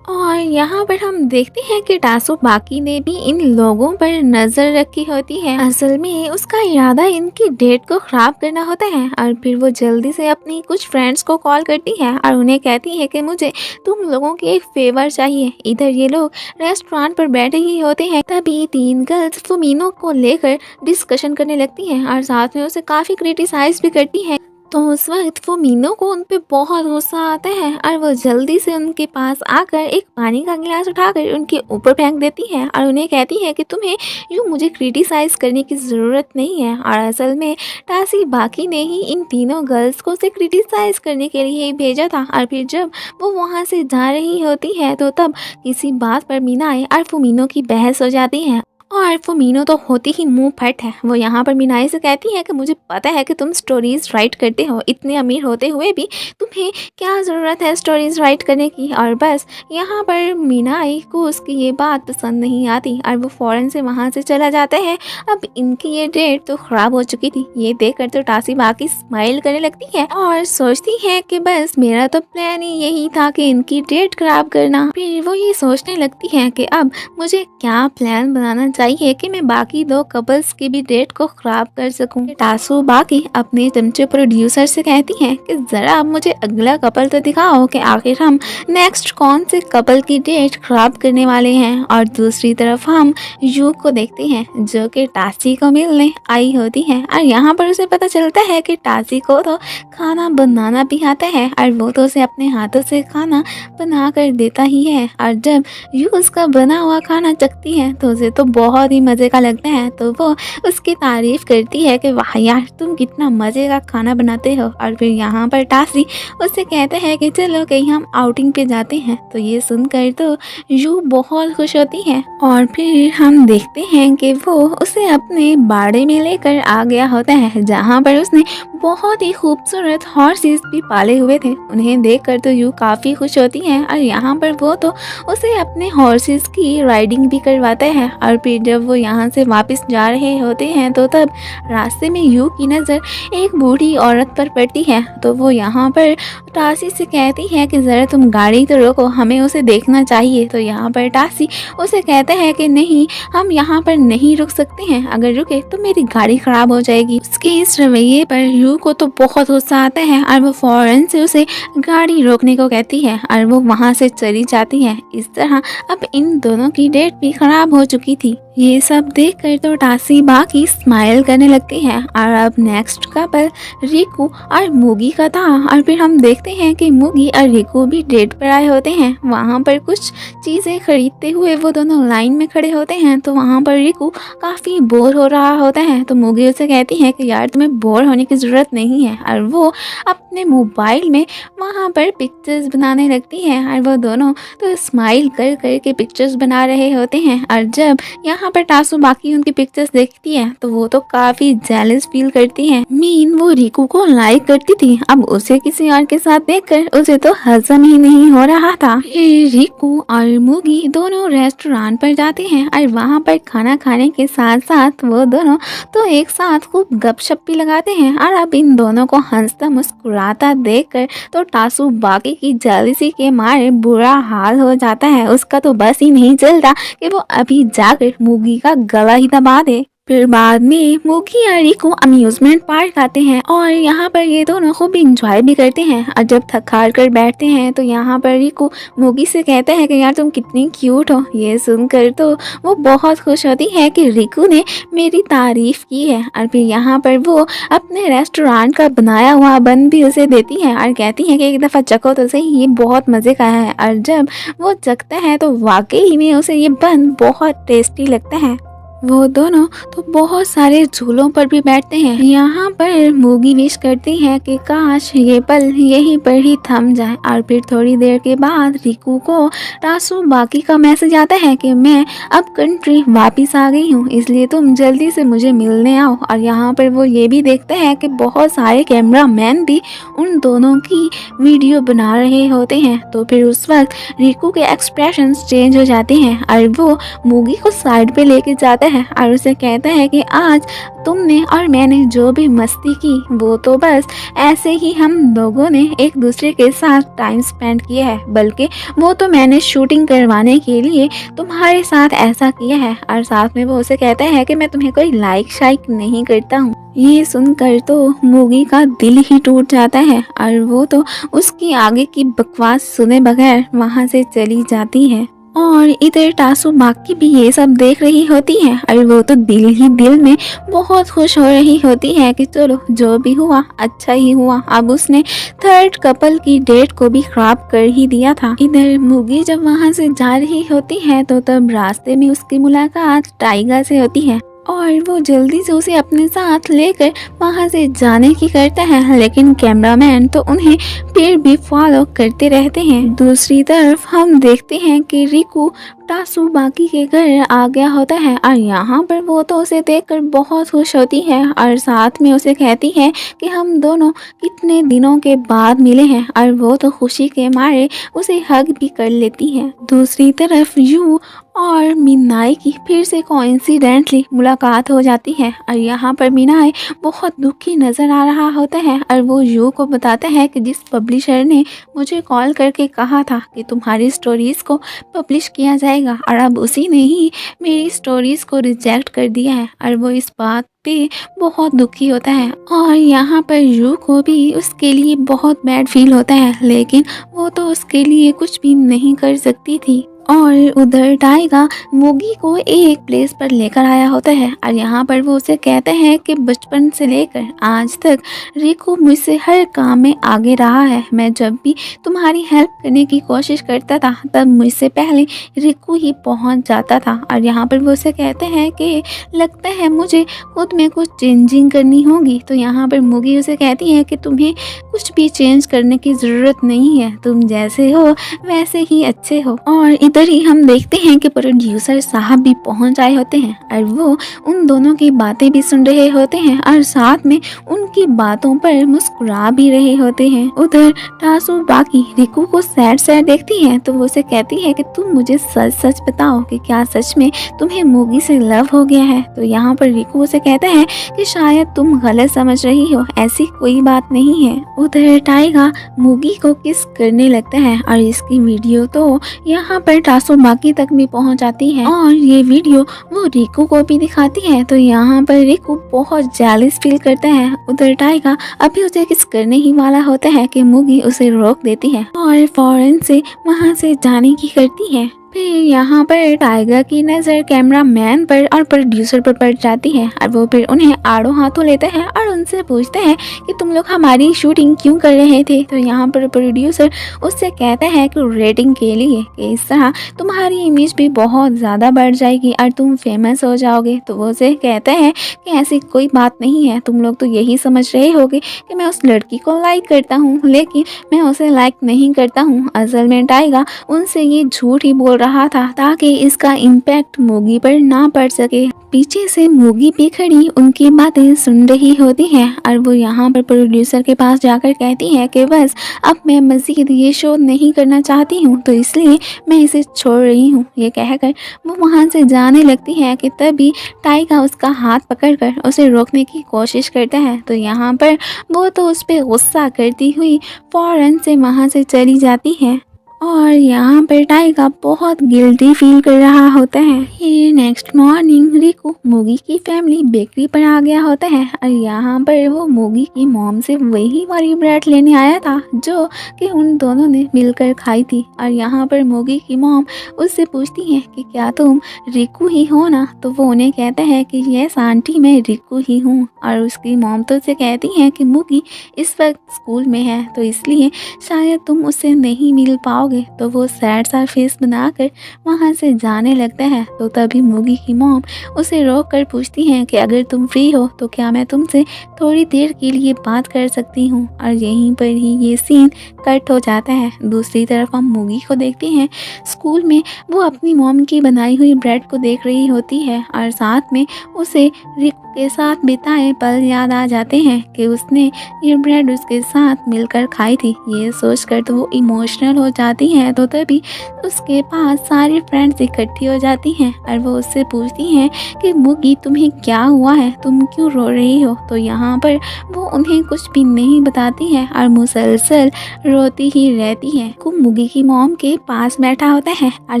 और यहाँ पर हम देखते हैं कि टासु बाकी ने भी इन लोगों पर नजर रखी होती है। असल में उसका इरादा इनकी डेट को खराब करना होता है। और फिर वो जल्दी से अपनी कुछ फ्रेंड्स को कॉल करती है और उन्हें कहती है कि मुझे तुम लोगों की एक फेवर चाहिए। इधर ये लोग रेस्टोरेंट पर बैठे ही होते हैं तभी तीन गर्ल्स फुमीनो को लेकर डिस्कशन करने लगती हैं और साथ में उसे काफ़ी क्रिटिसाइज भी करती हैं। तो उस वक्त वो मीनो को उन पे बहुत गुस्सा आता है और वो जल्दी से उनके पास आकर एक पानी का गिलास उठाकर उनके ऊपर फेंक देती है और उन्हें कहती है कि तुम्हें यूँ मुझे क्रिटिसाइज करने की ज़रूरत नहीं है। और असल में टासी बाकी ने ही इन तीनों गर्ल्स को उसे क्रिटिसाइज करने के लिए ही भेजा था। और फिर जब वो वहाँ से जा रही होती है तो तब किसी बात पर मिनाए और फुमीनो की बहस हो जाती है। और फुमीनो तो होती ही मुंह फट है। वो यहाँ पर मिनाई से कहती है कि मुझे पता है कि तुम स्टोरीज राइट करते हो, इतने अमीर होते हुए भी तुम्हें क्या ज़रूरत है स्टोरीज राइट करने की। और बस यहाँ पर मिनाई को उसकी ये बात पसंद नहीं आती और वो फ़ौरन से वहाँ से चला जाता है। अब इनकी ये डेट तो ख़राब हो चुकी थी। ये देखकर तो टासी बाकी स्माइल करने लगती है और सोचती है कि बस मेरा तो प्लान ही यही था कि इनकी डेट ख़राब करना। फिर वो ये सोचने लगती है कि अब मुझे क्या प्लान बनाना चाहिए कि मैं बाकी 2 कपल्स की भी डेट को खराब कर सकूं। टासू बाकी अपने चमचे प्रोड्यूसर से कहती हैं कि जरा आप मुझे अगला कपल तो दिखाओ कि आखिर हम नेक्स्ट कौन से कपल की डेट खराब करने वाले हैं। और दूसरी तरफ हम यू को देखते हैं जो कि टासी को मिलने आई होती है और यहाँ पर उसे पता चलता है कि टासी को तो खाना बनाना भी आता है और वो तो उसे अपने हाथों से खाना बना कर देता ही है। और जब यू उसका बना हुआ खाना चखती है तो उसे तो बहुत ही मज़े का लगता है, तो वो उसकी तारीफ़ करती है कि वाह यार तुम कितना मज़े का खाना बनाते हो। और फिर यहाँ पर टासी उससे कहते हैं कि चलो कहीं हम आउटिंग पे जाते हैं। तो ये सुनकर तो यू बहुत खुश होती है और फिर हम देखते हैं कि वो उसे अपने बाड़े में लेकर आ गया होता है जहाँ पर उसने बहुत ही खूबसूरत हॉर्सेस भी पाले हुए थे। उन्हें देखकर तो यू काफ़ी खुश होती है और यहाँ पर वो तो उसे अपने हॉर्सेस की राइडिंग भी करवाता है। और फिर जब वो यहाँ से वापस जा रहे होते हैं तो तब रास्ते में यू की नज़र एक बूढ़ी औरत पर पड़ती है। तो वो यहाँ पर टासी से कहती है कि ज़रा तुम गाड़ी तो रोको, हमें उसे देखना चाहिए। तो यहाँ पर टासी उसे कहता है कि नहीं, हम यहाँ पर नहीं रुक सकते हैं, अगर रुके तो मेरी गाड़ी ख़राब हो जाएगी। उसके इस रवैये पर यू को तो बहुत गुस्सा आता है और वो फ़ौरन से उसे गाड़ी रोकने को कहती है और वो वहाँ से चली जाती है। इस तरह अब इन दोनों की डेट भी ख़राब हो चुकी थी। ये सब देखकर तो टासी बाकी स्माइल करने लगती है। और अब नेक्स्ट कपल रिकू और मुगी का था और फिर हम देखते हैं कि मुगी और रिकू भी डेट पर आए होते हैं। वहाँ पर कुछ चीज़ें खरीदते हुए वो दोनों लाइन में खड़े होते हैं। तो वहाँ पर रिकू काफ़ी बोर हो रहा होता है तो मुगी उसे कहती है कि यार तुम्हें बोर होने की ज़रूरत नहीं है। और वो अपने मोबाइल में वहाँ पर पिक्चर्स बनाने लगती है और वो दोनों तो स्माइल कर कर के पिक्चर्स बना रहे होते हैं। और जब यहाँ पर टासू बाकी उनकी पिक्चर्स देखती है तो वो तो काफी जेलस फील करती है। मीन वो रिकू को लाइक करती थी, अब उसे किसी और के साथ देखकर उसे तो हजम ही नहीं हो रहा था। फिर रिकू और मुगी दोनों रेस्टोरेंट पर जाते हैं और वहाँ पर खाना खाने के साथ साथ वो दोनों तो एक साथ खूब गपशप भी लगाते हैं। और अब इन दोनों को हंसता मुस्कुराता देखकर तो टासू बाकी की जेलसी के मारे बुरा हाल हो जाता है। उसका तो बस ही नहीं चलता कि वो अभी जाकर मुगी का गला ही दबा दे। फिर बाद में मुगी और रिकू अम्यूजमेंट पार्क आते हैं और यहाँ पर ये दोनों खूब इंजॉय भी करते हैं। और जब थक हार कर बैठते हैं तो यहाँ पर रिकू मुगी से कहता है कि यार तुम कितनी क्यूट हो। ये सुनकर तो वो बहुत खुश होती है कि रिकू ने मेरी तारीफ की है। और फिर यहाँ पर वो अपने रेस्टोरेंट का बनाया हुआ बन भी उसे देती है और कहती है कि एक दफ़ा चखो तो सही, ये बहुत मज़े का है। और जब वो चखता है तो वाकई में उसे ये बन बहुत टेस्टी लगता है। वो दोनों तो बहुत सारे झूलों पर भी बैठते हैं। यहाँ पर मुगी विश करती है कि काश ये पल यहीं पर ही थम जाए। और फिर थोड़ी देर के बाद रिकू को टासू बाकी का मैसेज आता है कि मैं अब कंट्री वापस आ गई हूँ, इसलिए तुम जल्दी से मुझे मिलने आओ। और यहाँ पर वो ये भी देखते हैं कि बहुत सारे कैमरा मैन भी उन दोनों की वीडियो बना रहे होते हैं। तो फिर उस वक्त रिकू के एक्सप्रेशंस चेंज हो जाते हैं और वो मुगी को साइड पे लेके जाता है और उसे कहता है कि आज तुमने और मैंने जो भी मस्ती की वो तो बस ऐसे ही हम लोगों ने एक दूसरे के साथ टाइम स्पेंड किया है, बल्कि वो तो मैंने शूटिंग करवाने के लिए तुम्हारे साथ ऐसा किया है। और साथ में वो उसे कहता है कि मैं तुम्हें कोई लाइक शाइक नहीं करता हूँ। ये सुनकर तो मुगी का दिल ही टूट जाता है और वो तो उसकी आगे की बकवास सुने बगैर वहाँ से चली जाती है। और इधर टासू बाकी भी ये सब देख रही होती है और वो तो दिल ही दिल में बहुत खुश हो रही होती है कि चलो जो भी हुआ अच्छा ही हुआ। अब उसने थर्ड कपल की डेट को भी खराब कर ही दिया था। इधर मुगी जब वहाँ से जा रही होती है तो तब रास्ते में उसकी मुलाकात टाइगर से होती है और वो जल्दी से उसे अपने साथ लेकर वहाँ से जाने की करता है, लेकिन कैमरामैन तो उन्हें फिर भी फॉलो करते रहते हैं। दूसरी तरफ हम देखते हैं कि रिकू टासू बाकी के घर आ गया होता है और यहाँ पर वो तो उसे देखकर बहुत खुश होती है और साथ में उसे कहती है कि हम दोनों कितने दिनों के बाद मिले हैं और वो तो खुशी के मारे उसे हग भी कर लेती है। दूसरी तरफ यू और मीनाई की फिर से कोइंसिडेंटली मुलाकात हो जाती है और यहाँ पर मीनाई बहुत दुखी नज़र आ रहा होता है और वो यू को बताता है कि जिस पब्लिशर ने मुझे कॉल करके कहा था कि तुम्हारी स्टोरीज़ को पब्लिश किया जाए टाइगा और अब उसी ने ही मेरी स्टोरीज को रिजेक्ट कर दिया है और वो इस बात पे बहुत दुखी होता है। और यहाँ पर यू को भी उसके लिए बहुत बैड फील होता है, लेकिन वो तो उसके लिए कुछ भी नहीं कर सकती थी। और उधर टाइगा मोगी को एक प्लेस पर लेकर आया होता है और यहाँ पर वो उसे कहते हैं कि बचपन से लेकर आज तक रिकू मुझसे हर काम में आगे रहा है। मैं जब भी तुम्हारी हेल्प करने की कोशिश करता था तब मुझसे पहले रिकू ही पहुँच जाता था। और यहाँ पर वो उसे कहते हैं कि लगता है मुझे खुद में कुछ चेंजिंग करनी होगी। तो यहाँ पर मोगी उसे कहती है कि तुम्हें कुछ भी चेंज करने की ज़रूरत नहीं है, तुम जैसे हो वैसे ही अच्छे हो। और इधर ही हम देखते हैं कि प्रोड्यूसर साहब भी पहुंच आए होते हैं और वो उन दोनों की बातें भी सुन रहे होते हैं और साथ में उनकी बातों पर मुस्कुरा भी रहे होते हैं। उधर टासू बाकी रिकू को सैड सैड देखती है तो वो उसे कहती है कि तुम मुझे सच सच बताओ कि क्या सच में तुम्हें मोगी से लव हो गया है। तो यहाँ पर रिकू उसे कहता है कि शायद तुम गलत समझ रही हो, ऐसी कोई बात नहीं है। उधर टाइगा मोगी को किस करने लगता है और इसकी वीडियो तो यहाँ पर टासू बाकी तक भी पहुँच जाती है और ये वीडियो वो रिकू को भी दिखाती है। तो यहाँ पर रिकू बहुत जेलस फील करता है। उधर टाइगा अभी उसे किस करने ही वाला होता है कि मोगी उसे रोक देती है और फौरन से वहाँ से जाने की करती है। फिर यहाँ पर टाइगर की नज़र कैमरामैन पर और प्रोड्यूसर पर पड़ जाती है और वो फिर उन्हें आड़ों हाथों लेते हैं और उनसे पूछते हैं कि तुम लोग हमारी शूटिंग क्यों कर रहे थे। तो यहाँ पर प्रोड्यूसर उससे कहता है कि रेटिंग के लिए कि इस तरह तुम्हारी इमेज भी बहुत ज़्यादा बढ़ जाएगी और तुम फेमस हो जाओगे। तो वो उसे कहता है कि ऐसी कोई बात नहीं है, तुम लोग तो यही समझ रहे होगे कि मैं उस लड़की को लाइक करता हूँ, लेकिन मैं उसे लाइक नहीं करता हूँ। असल में टाइगर उनसे ये झूठ ही बोल रहा था ताकि इसका इम्पैक्ट मोगी पर ना पड़ सके। पीछे से मोगी भी खड़ी उनकी बातें सुन रही होती है और वो यहाँ पर प्रोड्यूसर के पास जाकर कहती है कि बस अब मैं मजीद ये शो नहीं करना चाहती हूँ, तो इसलिए मैं इसे छोड़ रही हूँ। ये कहकर वो वहाँ से जाने लगती है कि तभी टाइगा उसका हाथ पकड़कर उसे रोकने की कोशिश करता है। तो यहाँ पर वो तो उस पर गुस्सा करती हुई फौरन से वहाँ से चली जाती है और यहाँ पर टाइगा बहुत गिल्टी फील कर रहा होता है। ये नेक्स्ट मॉर्निंग रिकू मोगी की फैमिली बेकरी पर आ गया होता है और यहाँ पर वो मोगी की मॉम से वही वाली ब्रेड लेने आया था जो कि उन दोनों ने मिलकर खाई थी। और यहाँ पर मोगी की मॉम उससे पूछती है कि क्या तुम रिकू ही हो ना। तो वो उन्हें कहता है कि यस आंटी मैं रिकू ही हूँ। और उसकी मॉम तो उसे कहती है कि मोगी इस वक्त स्कूल में है तो इसलिए शायद तुम उससे नहीं मिल पाओ। तो वो सैड सा फेस बनाकर वहाँ से जाने लगता है। तो तभी मोगी की मॉम उसे रोक कर पूछती है कि अगर तुम फ्री हो तो क्या मैं तुमसे थोड़ी देर के लिए बात कर सकती हूँ। और यहीं पर ही ये सीन कट हो जाता है। दूसरी तरफ हम मोगी को देखते हैं स्कूल में वो अपनी मॉम की बनाई हुई ब्रेड को देख रही होती है और साथ में उसे रिकू के साथ बिताए पल याद आ जाते हैं कि उसने ये ब्रेड उसके साथ मिलकर खाई थी। ये सोचकर तो वो इमोशनल हो जाती है। तो तभी उसके पास सारी फ्रेंड्स इकट्ठी हो जाती हैं और वो उससे पूछती हैं कि मोगी तुम्हें क्या हुआ है, तुम क्यों रो रही हो। तो यहाँ पर वो उन्हें कुछ भी नहीं बताती है और मुसलसल रोती ही रहती है। मोगी की मॉम के पास बैठा होता है और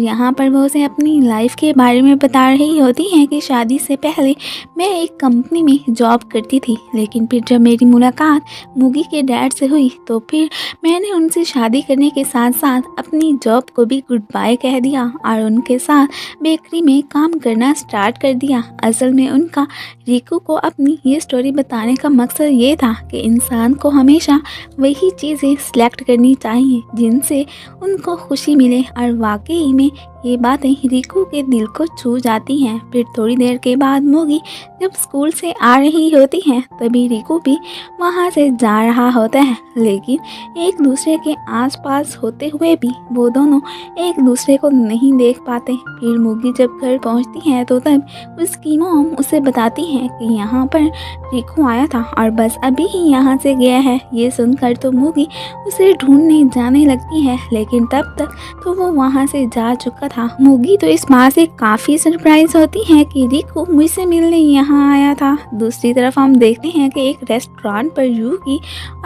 यहाँ पर वो उसे अपनी लाइफ के बारे में बता रही होती है कि शादी से पहले मैं एक कंपनी में जॉब करती थी, लेकिन फिर जब मेरी मुलाकात मोगी के डैड से हुई तो फिर मैंने उनसे शादी करने के साथ साथ अपनी जॉब को भी गुड बाय कह दिया और उनके साथ बेकरी में काम करना स्टार्ट कर दिया। असल में उनका रिकू को अपनी ये स्टोरी बताने का मकसद ये था कि इंसान को हमेशा वही चीज़ें सिलेक्ट करनी चाहिए जिनसे उनको खुशी मिले। और वाकई में ये बातें रिकू के दिल को छू जाती हैं। फिर थोड़ी देर के बाद मोगी जब स्कूल से आ रही होती है तभी रिकू भी वहाँ से जा रहा होता है, लेकिन एक दूसरे के आसपास होते हुए भी वो दोनों एक दूसरे को नहीं देख पाते। फिर मोगी जब घर पहुँचती है तो तब उसकी मॉम उसे बताती है कि यहाँ पर रिकू आया था और बस अभी ही यहाँ से गया है। ये सुनकर तो मोगी उसे ढूंढने जाने लगती है, लेकिन तब तक तो वो वहाँ से जा चुका था था। मूगी तो इस बात से काफ़ी सरप्राइज होती है कि रिकू मुझसे मिलने यहाँ आया था। दूसरी तरफ हम देखते हैं कि एक रेस्टोरेंट पर यूकी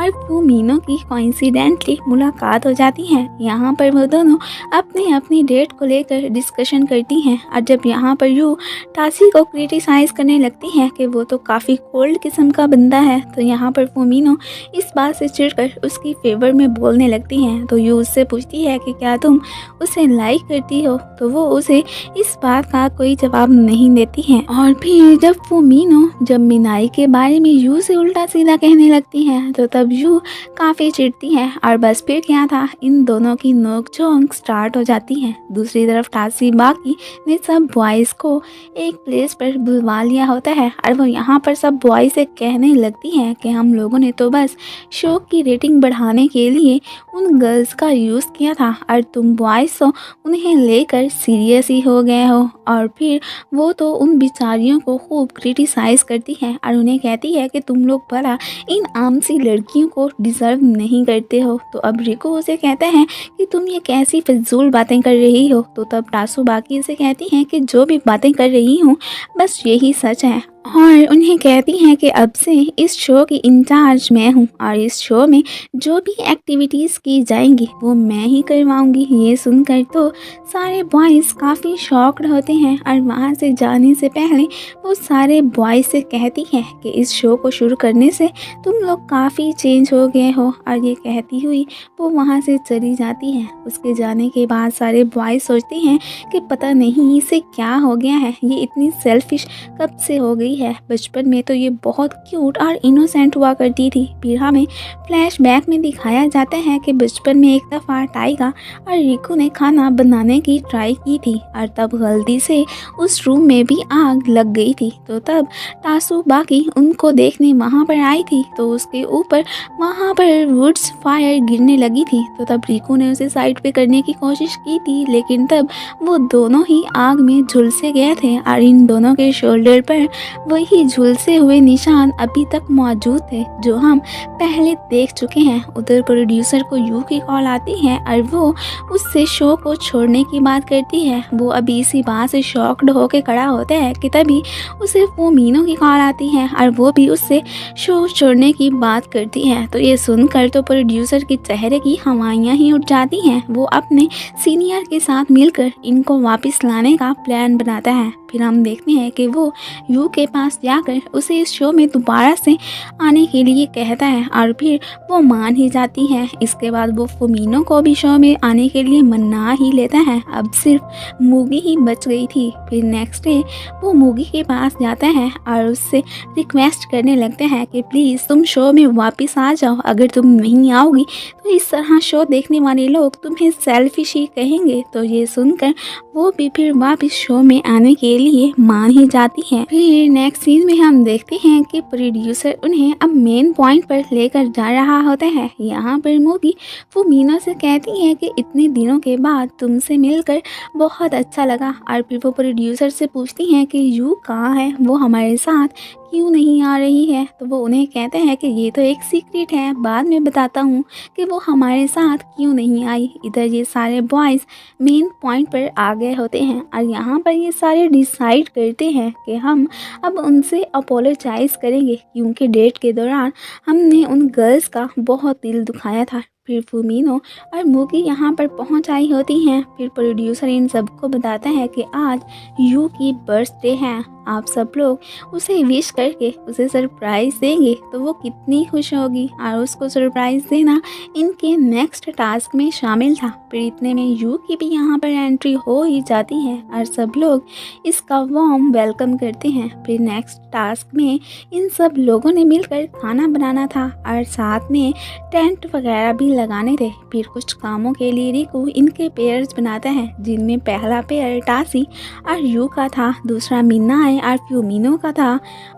और फूमीनो की कोइंसिडेंटली मुलाकात हो जाती है। यहाँ पर वो दोनों अपनी अपनी डेट को लेकर डिस्कशन करती हैं और जब यहाँ पर यू टासी को क्रिटिसाइज करने लगती है कि वो तो काफ़ी कोल्ड किस्म का बंदा है, तो यहाँ पर फूमीनो इस बात से चिढ़कर उसकी फेवर में बोलने लगती हैं। तो यू उससे पूछती है कि क्या तुम उसे लाइक करती हो, तो वो उसे इस बात का कोई जवाब नहीं देती है। और फिर जब फूमीनो जब मिनाई के बारे में यू से उल्टा सीधा कहने लगती है तो तब यू काफ़ी चिढ़ती है और बस फिर क्या था, इन दोनों की नोक-झोंक स्टार्ट हो जाती है। दूसरी तरफ टासी बाकी ने सब बॉयज़ को एक प्लेस पर बुलवा लिया होता है और वो यहाँ पर सब बॉयज़ से कहने लगती है कि हम लोगों ने तो बस शो की रेटिंग बढ़ाने के लिए उन गर्ल्स का यूज़ किया था और तुम बॉयज़ तो उन्हें लेकर सीरियस ही हो गए हो। और फिर वो तो उन बेचारियों को खूब क्रिटिसाइज़ करती है और उन्हें कहती है कि तुम लोग भला इन आम सी लड़कियों को डिज़र्व नहीं करते हो। तो अब रिको उसे कहता है कि तुम ये कैसी फिजूल बातें कर रही हो। तो तब टासू बाकी उसे कहती हैं कि जो भी बातें कर रही हूँ बस यही सच है और उन्हें कहती हैं कि अब से इस शो की इंचार्ज मैं हूँ और इस शो में जो भी एक्टिविटीज़ की जाएंगी वो मैं ही करवाऊँगी। ये सुनकर तो सारे बॉयज़ काफ़ी शॉक्ड होते हैं और वहाँ से जाने से पहले वो सारे बॉयज़ से कहती है कि इस शो को शुरू करने से तुम लोग काफ़ी चेंज हो गए हो। और ये कहती हुई वो वहाँ से चली जाती है। उसके जाने के बाद सारे बॉयज़ सोचते हैं कि पता नहीं इसे क्या हो गया है, ये इतनी सेल्फिश कब से हो गई है। बचपन में तो ये बहुत क्यूट और इनोसेंट हुआ करती थी। फिर हमें फ्लैशबैक में दिखाया जाता है कि बचपन में एक दफ़ा टाइगा और रिकू ने खाना बनाने की ट्राई की थी और तब गलती से उस रूम में भी आग लग गई थी। तो तब टासू बाकी उनको देखने वहाँ पर आई थी तो उसके ऊपर वहाँ पर वुड्स फायर गिरने लगी थी। तो तब रिकू ने उसे साइड पे करने की कोशिश की थी लेकिन तब वो दोनों ही आग में झुलसे गए थे और इन दोनों के शोल्डर पर वही झुलसे हुए निशान अभी तक मौजूद थे जो हम पहले देख चुके हैं। उधर प्रोड्यूसर को यू की कॉल आती है और वो उससे शो को छोड़ने की बात करती है। वो अभी इसी बात से शॉक्ड होकर खड़ा होता है कि तभी उसे फूमीनो की कॉल आती है और वो भी उससे शो छोड़ने की बात करती है। तो ये सुनकर तो प्रोड्यूसर के चेहरे की हवाइयाँ ही उठ जाती हैं। वो अपने सीनियर के साथ मिलकर इनको वापस लाने का प्लान बनाता है। फिर हम देखते हैं कि वो यू के पास जाकर उसे इस शो में दोबारा से आने के लिए कहता है और फिर वो मान ही जाती है। इसके बाद वो फूमीनो को भी शो में आने के लिए मना ही लेता है। अब सिर्फ मूगी ही बच गई थी। फिर नेक्स्ट डे वो मूगी के पास जाता है और उससे रिक्वेस्ट करने लगता है कि प्लीज़ तुम शो में वापस आ जाओ, अगर तुम नहीं आओगी तो इस तरह शो देखने वाले लोग तुम्हें सेल्फिश ही कहेंगे। तो ये सुनकर वो भी फिर वापस शो में आने के लिए मान ही जाती है। फिर नेक्स्ट सीन में हम देखते हैं कि प्रोड्यूसर उन्हें अब मेन पॉइंट पर लेकर जा रहा होता है। यहाँ पर मूवी फूमीनो से कहती है कि इतने दिनों के बाद तुमसे मिलकर बहुत अच्छा लगा और फिर वो प्रोड्यूसर से पूछती हैं कि यू कहाँ है, वो हमारे साथ क्यों नहीं आ रही है। तो वो उन्हें कहते हैं कि ये तो एक सीक्रेट है, बाद में बताता हूँ कि वो हमारे साथ क्यों नहीं आई। इधर ये सारे बॉयज़ मेन पॉइंट पर आ गए होते हैं और यहाँ पर ये सारे डिसाइड करते हैं कि हम अब उनसे अपोलोजाइज़ करेंगे क्योंकि डेट के दौरान हमने उन गर्ल्स का बहुत दिल दुखाया था। फिर फूमीनो और मूगी यहाँ पर पहुँच आई होती हैं। फिर प्रोड्यूसर इन सबको बताता है कि आज यू की बर्थडे है, आप सब लोग उसे विश करके उसे सरप्राइज़ देंगे तो वो कितनी खुश होगी और उसको सरप्राइज़ देना इनके नेक्स्ट टास्क में शामिल था। फिर इतने में यू की भी यहाँ पर एंट्री हो ही जाती है और सब लोग इसका वार्म वेलकम करते हैं। फिर नेक्स्ट टास्क में इन सब लोगों ने मिलकर खाना बनाना था और साथ में टेंट वगैरह भी लगाने थे। फिर कुछ कामों के लिए रिकू इनके पेयर्स बनाता है जिनमें पहला पेयर टासी और यू का था, दूसरा मिनाई और फ्यूमिनो का था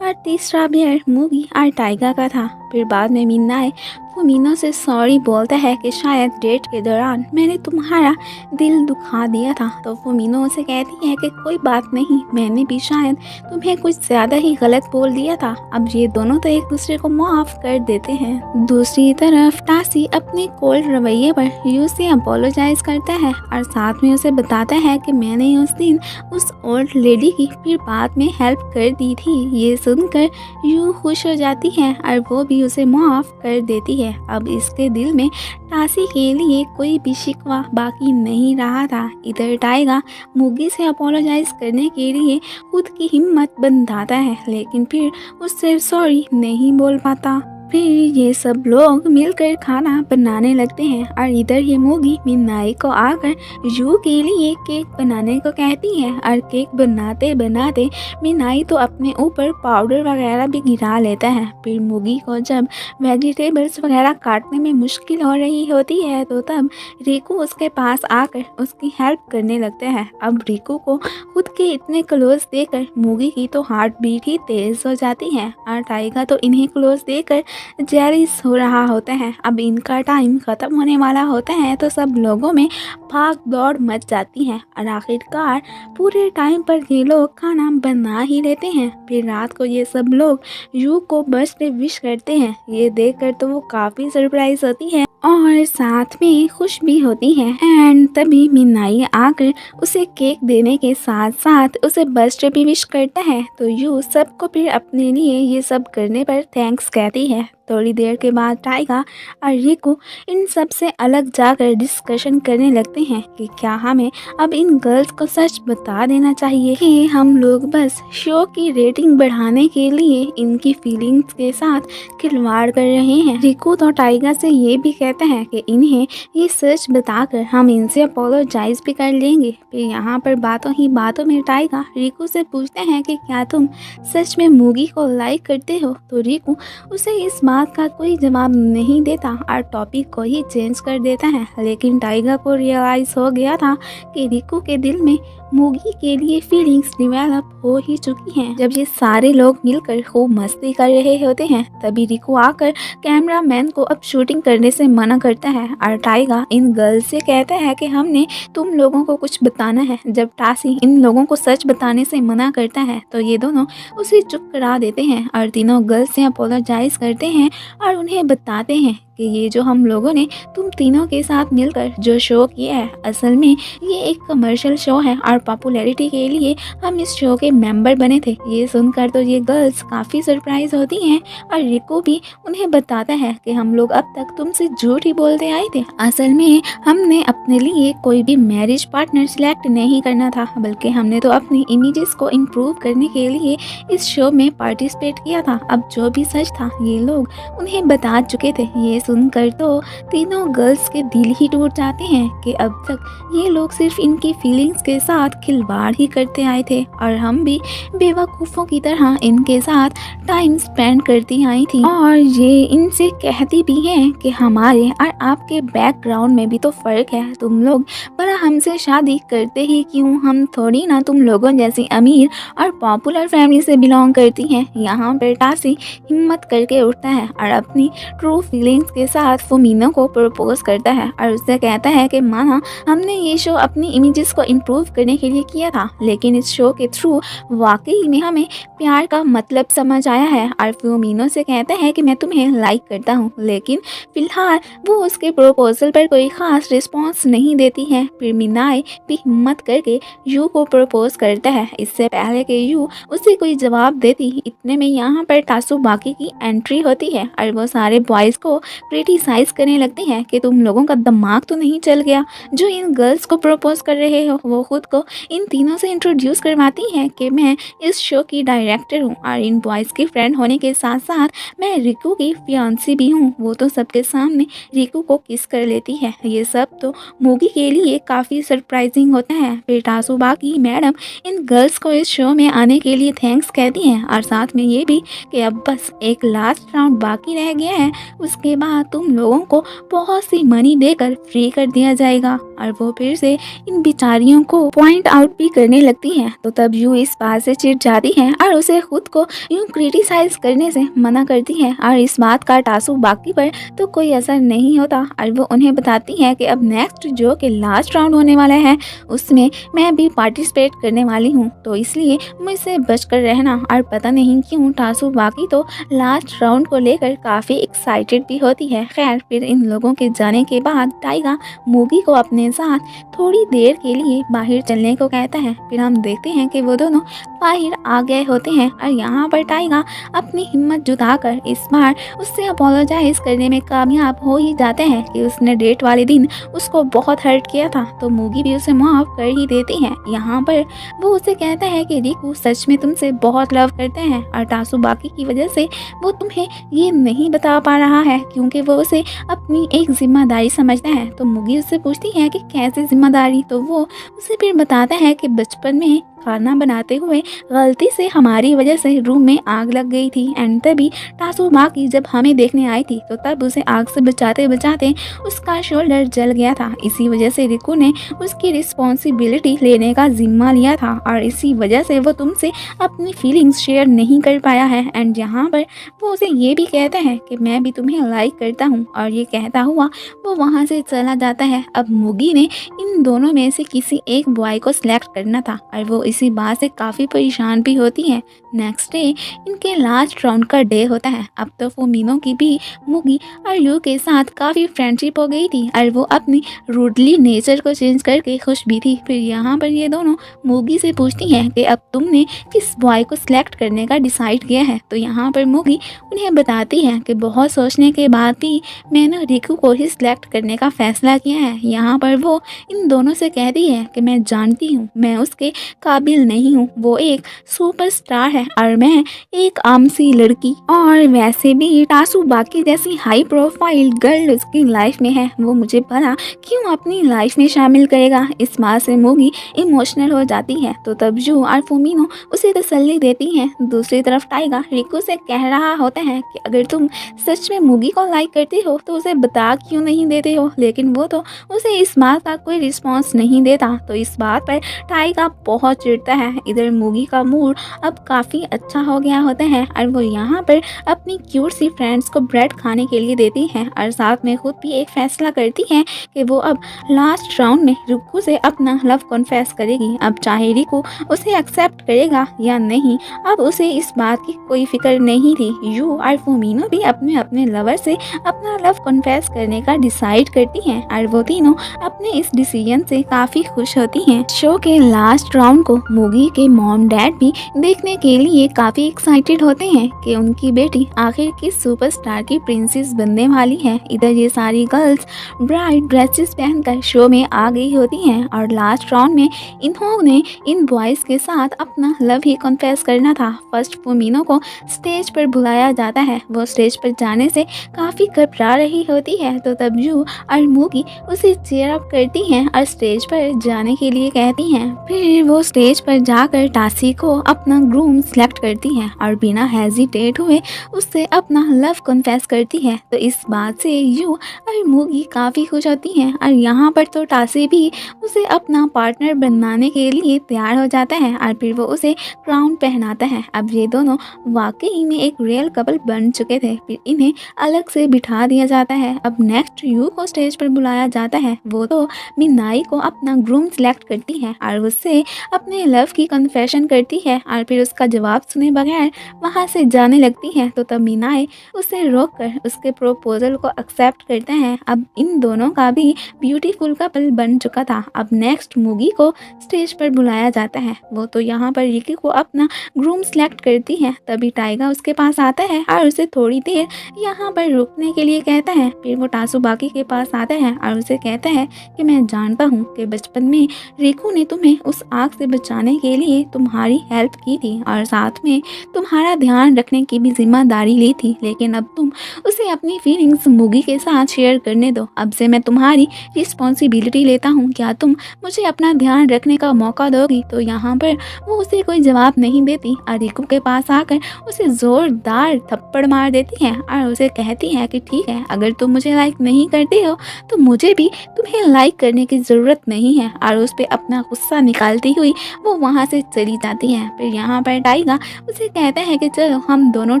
और तीसरा पेयर मूगी और टाइगा का था। फिर बाद में मिनाई फुमीनो से सॉरी बोलता है कि शायद डेट के दौरान मैंने तुम्हारा दिल दुखा दिया था। तो फुमीनो उसे कहती है कि कोई बात नहीं, मैंने भी शायद तुम्हें कुछ ज़्यादा ही गलत बोल दिया था। अब ये दोनों तो एक दूसरे को माफ़ कर देते हैं। दूसरी तरफ टासी अपने कोल्ड रवैये पर यू से अपोलोजाइज करता है और साथ में उसे बताता है कि मैंने उस दिन उस ओल्ड लेडी की फिर बाद में हेल्प कर दी थी। ये सुनकर यू खुश हो जाती है और वो भी उसे माफ़ कर देती है। अब इसके दिल में टासी के लिए कोई भी शिकवा बाकी नहीं रहा था। इधर टाइगा मुगी से अपोलोजाइज करने के लिए खुद की हिम्मत बंधाता है, लेकिन फिर उससे सॉरी नहीं बोल पाता। फिर ये सब लोग मिलकर खाना बनाने लगते हैं और इधर ये मोगी मिनाई को आकर यू के लिए केक बनाने को कहती है और केक बनाते बनाते मिनाई तो अपने ऊपर पाउडर वगैरह भी गिरा लेता है। फिर मोगी को जब वेजिटेबल्स वगैरह काटने में मुश्किल हो रही होती है तो तब रिकू उसके पास आकर उसकी हेल्प करने लगता है। अब रिकू को खुद के इतने क्लोज देकर मोगी की तो हार्ट बीट ही तेज हो जाती है और टाइगा तो इन्हें क्लोज देकर जेलिस हो रहा होता है। अब इनका टाइम ख़त्म होने वाला होता है तो सब लोगों में भाग दौड़ मच जाती है और आखिरकार पूरे टाइम पर ये लोग खाना बना ही लेते हैं। फिर रात को ये सब लोग यू को बर्थडे विश करते हैं। ये देखकर तो वो काफ़ी सरप्राइज होती है और साथ में खुश भी होती है। एंड तभी मिनाई आकर उसे केक देने के साथ साथ उसे बर्थडे भी विश करता है। तो यू सबको फिर अपने लिए ये सब करने पर थैंक्स कहती है। थोड़ी देर के बाद टाइगा और रिकू इन सब से अलग जाकर डिस्कशन करने लगते हैं कि क्या हमें अब इन गर्ल्स को सच बता देना चाहिए कि हम लोग बस शो की रेटिंग बढ़ाने के लिए इनकी फीलिंग्स के साथ खिलवाड़ कर रहे हैं। रिकू तो टाइगा से ये भी कहता है कि इन्हें ये सच बताकर हम इनसे अपोलोजाइज भी कर लेंगे। फिर यहाँ पर बातों ही बातों में टाइगा रिकू से पूछते हैं कि क्या तुम सच में मूगी को लाइक करते हो। तो रिकू उसे इस बात का कोई जवाब नहीं देता और टॉपिक को ही चेंज कर देता है। लेकिन टाइगर को रियलाइज हो गया था कि रिकू के दिल में मूगी के लिए फीलिंग्स डेवलप हो ही चुकी हैं। जब ये सारे लोग मिलकर खूब मस्ती कर रहे होते हैं तभी रिकू आकर कैमरामैन को अब शूटिंग करने से मना करता है और टाइगर इन गर्ल्स से कहता है कि हमने तुम लोगों को कुछ बताना है। जब टासी इन लोगों को सच बताने से मना करता है तो ये दोनों उसे चुप करा देते हैं और तीनों गर्ल्स से अपोलोजाइज करते हैं और उन्हें बताते हैं कि ये जो हम लोगों ने तुम तीनों के साथ मिलकर जो शो किया है असल में ये एक कमर्शियल शो है और पॉपुलैरिटी के लिए हम इस शो के मेंबर बने थे। ये सुनकर तो ये गर्ल्स काफ़ी सरप्राइज होती हैं और रिको भी उन्हें बताता है कि हम लोग अब तक तुमसे झूठ ही बोलते आए थे। असल में हमने अपने लिए कोई भी मैरिज पार्टनर सिलेक्ट नहीं करना था, बल्कि हमने तो अपनी इमेजेस को इम्प्रूव करने के लिए इस शो में पार्टिसिपेट किया था। अब जो भी सच था ये लोग उन्हें बता चुके थे। ये सुनकर तो तीनों गर्ल्स के दिल ही टूट जाते हैं कि अब तक ये लोग सिर्फ इनकी फीलिंग्स के साथ खिलवाड़ ही करते आए थे और हम भी बेवकूफ़ों की तरह इनके साथ टाइम स्पेंड करती आई थी। और ये इनसे कहती भी हैं कि हमारे और आपके बैकग्राउंड में भी तो फ़र्क है, तुम लोग भला हमसे शादी करते ही क्यों, हम थोड़ी ना तुम लोगों जैसी अमीर और पॉपुलर फैमिली से बिलोंग करती हैं। यहाँ पर टासी हिम्मत करके उठता है और अपनी ट्रू फीलिंग्स के साथ फुमीनो को प्रपोज करता है और उससे कहता है कि माना हमने ये शो अपनी इमेजेस को इम्प्रूव करने के लिए किया था, लेकिन इस शो के थ्रू वाकई में हमें प्यार का मतलब समझ आया है। और फुमीनो से कहता है कि मैं तुम्हें लाइक करता हूँ, लेकिन फिलहाल वो उसके प्रपोजल पर कोई खास रिस्पॉन्स नहीं देती है। फिर मिनाई भी हिम्मत करके यू को प्रपोज करता है। इससे पहले कि यू उसे कोई जवाब देती इतने में यहाँ पर तासुबाकी की एंट्री होती है और वो सारे बॉयज़ को क्रिटिसाइज करने लगती है कि तुम लोगों का दिमाग तो नहीं चल गया, जो इन गर्ल्स को प्रपोज कर रहे हो। वो खुद को इन तीनों से इंट्रोड्यूस करवाती है कि मैं इस शो की डायरेक्टर हूँ और इन बॉयज़ की फ्रेंड होने के साथ साथ मैं रिकू की फियांसी भी हूँ। वो तो सबके सामने रिकू को किस कर लेती है। ये सब तो मूगी के लिए काफ़ी सरप्राइजिंग होता है। फिर तासुबाकी मैडम इन गर्ल्स को इस शो में आने के लिए थैंक्स कहती हैं और साथ में ये भी कि अब बस एक लास्ट राउंड बाकी रह गया है, उसके बाद तुम लोगों को बहुत सी मनी देकर फ्री कर दिया जाएगा। और वो फिर से इन बेचारियों को पॉइंट आउट भी करने लगती है। तो तब यू इस बात से चिढ़ जाती है और उसे खुद को यूं क्रिटिसाइज करने से मना करती है और इस बात का टासु बाकी पर तो कोई असर नहीं होता और वो उन्हें बताती है कि अब नेक्स्ट जो कि लास्ट राउंड होने वाला है उसमें मैं भी पार्टिसिपेट करने वाली हूँ, तो इसलिए मुझसे बचकर रहना। और पता नहीं क्यों टासु बाकी तो लास्ट राउंड को लेकर काफ़ी एक्साइटेड भी होती है। खैर फिर इन लोगों के जाने के बाद टाइगा मूगी को अपने साथ थोड़ी देर के लिए बाहर चलने को कहता है। फिर हम देखते हैं कि वो दोनों बाहर आ गए होते हैं और यहाँ पर टाइगा अपनी हिम्मत जुटाकर इस बार उससे अपोलोजाइज करने में कामयाब हो ही जाते हैं कि उसने डेट वाले दिन उसको बहुत हर्ट किया था, तो मूगी भी उसे माफ कर ही देती है। यहाँ पर वो उसे कहता है कि रिकू सच में तुमसे बहुत लव करते हैं और टासु बाकी की वजह से वो तुम्हें ये नहीं बता पा रहा है क्योंकि वो उसे अपनी एक जिम्मेदारी समझता है। तो मूगी उससे पूछती है कि कैसे जिम्मेदारी, तो वो उसे फिर बताता है कि बचपन में खाना बनाते हुए गलती से हमारी वजह से रूम में आग लग गई थी एंड तभी टासु बाकी जब हमें देखने आई थी तो तब उसे आग से बचाते बचाते उसका शोल्डर जल गया था। इसी वजह से रिकू ने उसकी रिस्पॉन्सिबिलिटी लेने का जिम्मा लिया था और इसी वजह से वो तुमसे अपनी फीलिंग्स शेयर नहीं कर पाया है। एंड यहाँ पर वो उसे ये भी कहता है कि मैं भी तुम्हें लाइक करता हूँ और ये कहता हुआ वो वहाँ से चला जाता है। अब मूगी ने इन दोनों में से किसी एक बॉय को सिलेक्ट करना था और वो इसी बात से काफ़ी परेशान भी होती है। नेक्स्ट डे इनके लास्ट राउंड का डे होता है। अब तो फुमीनो की भी मूगी और यू के साथ काफ़ी फ्रेंडशिप हो गई थी और वो अपनी रूडली नेचर को चेंज करके खुश भी थी। फिर यहाँ पर ये दोनों मूगी से पूछती हैं कि अब तुमने किस बॉय को सिलेक्ट करने का डिसाइड किया है। तो यहाँ पर मूगी उन्हें बताती है कि बहुत सोचने के बाद भी मैंने रिकू को ही सिलेक्ट करने का फैसला किया है। यहाँ पर वो इन दोनों से कहती है कि मैं जानती हूँ मैं उसके काबिल नहीं हूँ, वो एक सुपरस्टार है और मैं एक आम सी लड़की, और वैसे भी टासु बाकी जैसी हाई प्रोफाइल गर्ल उसकी लाइफ में है, वो मुझे भला क्यों अपनी लाइफ में शामिल करेगा। इस बात से मूगी इमोशनल हो जाती है। तो तब जू और फुमीनो उसे तसल्ली देती हैं। दूसरी तरफ टाइगा रिकू से कह रहा होता है कि अगर तुम सच में मूगी को लाइक करती हो तो उसे बता क्यों नहीं देते हो, लेकिन वो तो उसे इस बात का कोई रिस्पॉन्स नहीं देता। तो इस बात पर टाइगा बहुत चिढ़ता है। इधर मूगी का मूड अब काफ़ी अच्छा हो गया होता है और वो यहाँ पर अपनी क्यूट सी फ्रेंड्स को ब्रेड खाने के लिए देती है और साथ में खुद भी एक फैसला करती है कि वो अब लास्ट राउंड में रिकू से अपना लव कॉन्फेस करेगी। अब चाहे रिकू उसे एक्सेप्ट करेगा या नहीं, अब उसे इस बात की कोई फिक्र नहीं थी। यू और फुमीनो भी अपने अपने लवर से अपना लव कॉन्फेस करने का डिसाइड करती हैं और वो तीनों अपने इस डिसीजन से काफ़ी खुश होती हैं। शो के लास्ट राउंड को मूगी के मॉम डैड भी देखने के लिए काफ़ी एक्साइटेड होते हैं कि उनकी बेटी आखिर किस सुपरस्टार की प्रिंसेस बनने वाली है। इधर ये सारी गर्ल्स ब्राइट ड्रेसेस पहनकर शो में आ गई होती हैं और लास्ट राउंड में इन्होंने इन बॉयज़ के साथ अपना लव ही कन्फेस करना था। फर्स्ट फुमीनो को स्टेज पर बुलाया जाता है। वो स्टेज पर जाने से काफ़ी घबरा रही होती है। तो तब जू और मूगी उसे चीयर अप करती हैं और स्टेज पर जाने के लिए कहती हैं। फिर वो स्टेज पर जाकर टासी को अपना ग्रूम सेलेक्ट करती है और बिना हेजिटेट हुए उससे अपना लव कन्फेस करती है। तो इस बात से यू और मूगी काफ़ी खुश होती हैं और यहाँ पर तो टासी भी उसे अपना पार्टनर बनाने के लिए तैयार हो जाता है और फिर वो उसे क्राउन पहनाता है। अब ये दोनों वाकई में एक रियल कपल बन चुके थे। फिर इन्हें अलग से बिठा दिया जाता है। अब नेक्स्ट यू को स्टेज पर बुलाया जाता है। वो तो मिनाई को अपना ग्रूम सेलेक्ट करती है और उससे अपने लव की कन्फेशन करती है और फिर उसका जवाब सुने बगैर वहाँ से जाने लगती है। तो तब मिनाई उसे रोककर उसके प्रपोजल को एक्सेप्ट करते हैं। अब इन दोनों का भी ब्यूटीफुल कपल बन चुका था। अब नेक्स्ट मूगी को स्टेज पर बुलाया जाता है। वो तो यहाँ पर रिकी को अपना ग्रूम सेलेक्ट करती है। तभी टाइगा उसके पास आता है और उसे थोड़ी देर यहाँ पर रुकने के लिए कहता है। फिर वो टासु बाकी के पास आता है और उसे कहता है कि मैं जानता हूँ कि बचपन में रिकू ने तुम्हें उस आग से बचाने के लिए तुम्हारी हेल्प की थी और साथ में तुम्हारा ध्यान रखने की भी जिम्मेदारी ली थी, लेकिन अब तुम उसे अपनी फीलिंग्स मुगी के साथ शेयर करने दो। अब से मैं तुम्हारी रिस्पॉन्सिबिलिटी लेता हूँ, क्या तुम मुझे अपना ध्यान रखने का मौका दोगी? तो यहाँ पर वो उसे कोई जवाब नहीं देती और रिकू के पास आकर उसे ज़ोरदार थप्पड़ मार देती है और उसे कहती है कि ठीक है, अगर तुम मुझे लाइक नहीं करते हो तो मुझे भी तुम्हें लाइक करने की ज़रूरत नहीं है। और उस पर अपना गुस्सा निकालती हुई वो वहाँ से चली जाती है। फिर यहाँ पर टाइगा उसे कहता है कि चलो हम दोनों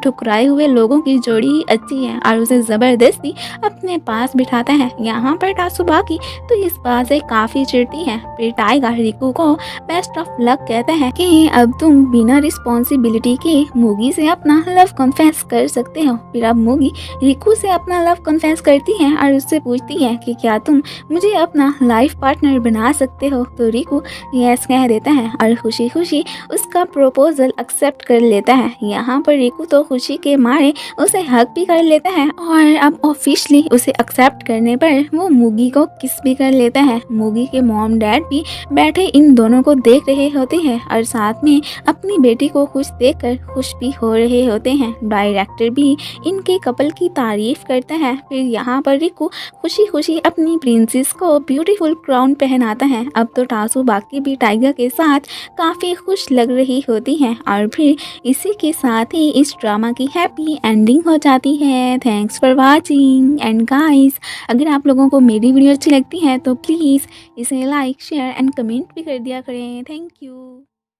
ठुकराए हुए लोगों की जोड़ी ही अच्छी है और उसे ज़बरदस्ती अपने पास बिठाता है। यहाँ पर टासुबाकी तो इस बात से काफ़ी चिढ़ती है। फिर टाइगा रिकू को बेस्ट ऑफ लक कहता है कि अब तुम बिना रिस्पॉन्सिबिलिटी के मुगी से अपना लव कन्फेस कर सकते हो। फिर अब मुगी रिकू से अपना लव कन्फेस करती है और उससे पूछती है कि क्या तुम मुझे अपना लाइफ पार्टनर बना सकते हो? तो रिकू यस कह देता है और खुशी खुशी उसका प्रपोजल एक्सेप्ट कर लेता है। यहाँ पर रिकू तो खुशी के मारे उसे हक भी कर लेता है और अब ऑफिशियली उसे एक्सेप्ट करने पर वो मुगी को किस भी कर लेता है। मुगी के मॉम डैड भी बैठे इन दोनों को देख रहे होते हैं और साथ में अपनी बेटी को खुश देखकर खुश भी हो रहे होते हैं। डायरेक्टर भी इनके कपल की तारीफ करता है। फिर यहाँ पर रिकू खुशी खुशी अपनी प्रिंसेस को ब्यूटीफुल क्राउन पहनाता है। अब तो टासुबाकी भी टाइगर के साथ काफ़ी खुश लग रही होती है और फिर इसी के साथ ही इस ड्रामा की हैप्पी एंडिंग हो जाती है। Thanks for watching and guys, अगर आप लोगों को मेरी वीडियो अच्छी लगती है तो प्लीज़ इसे लाइक शेयर एंड कमेंट भी कर दिया करें। Thank you.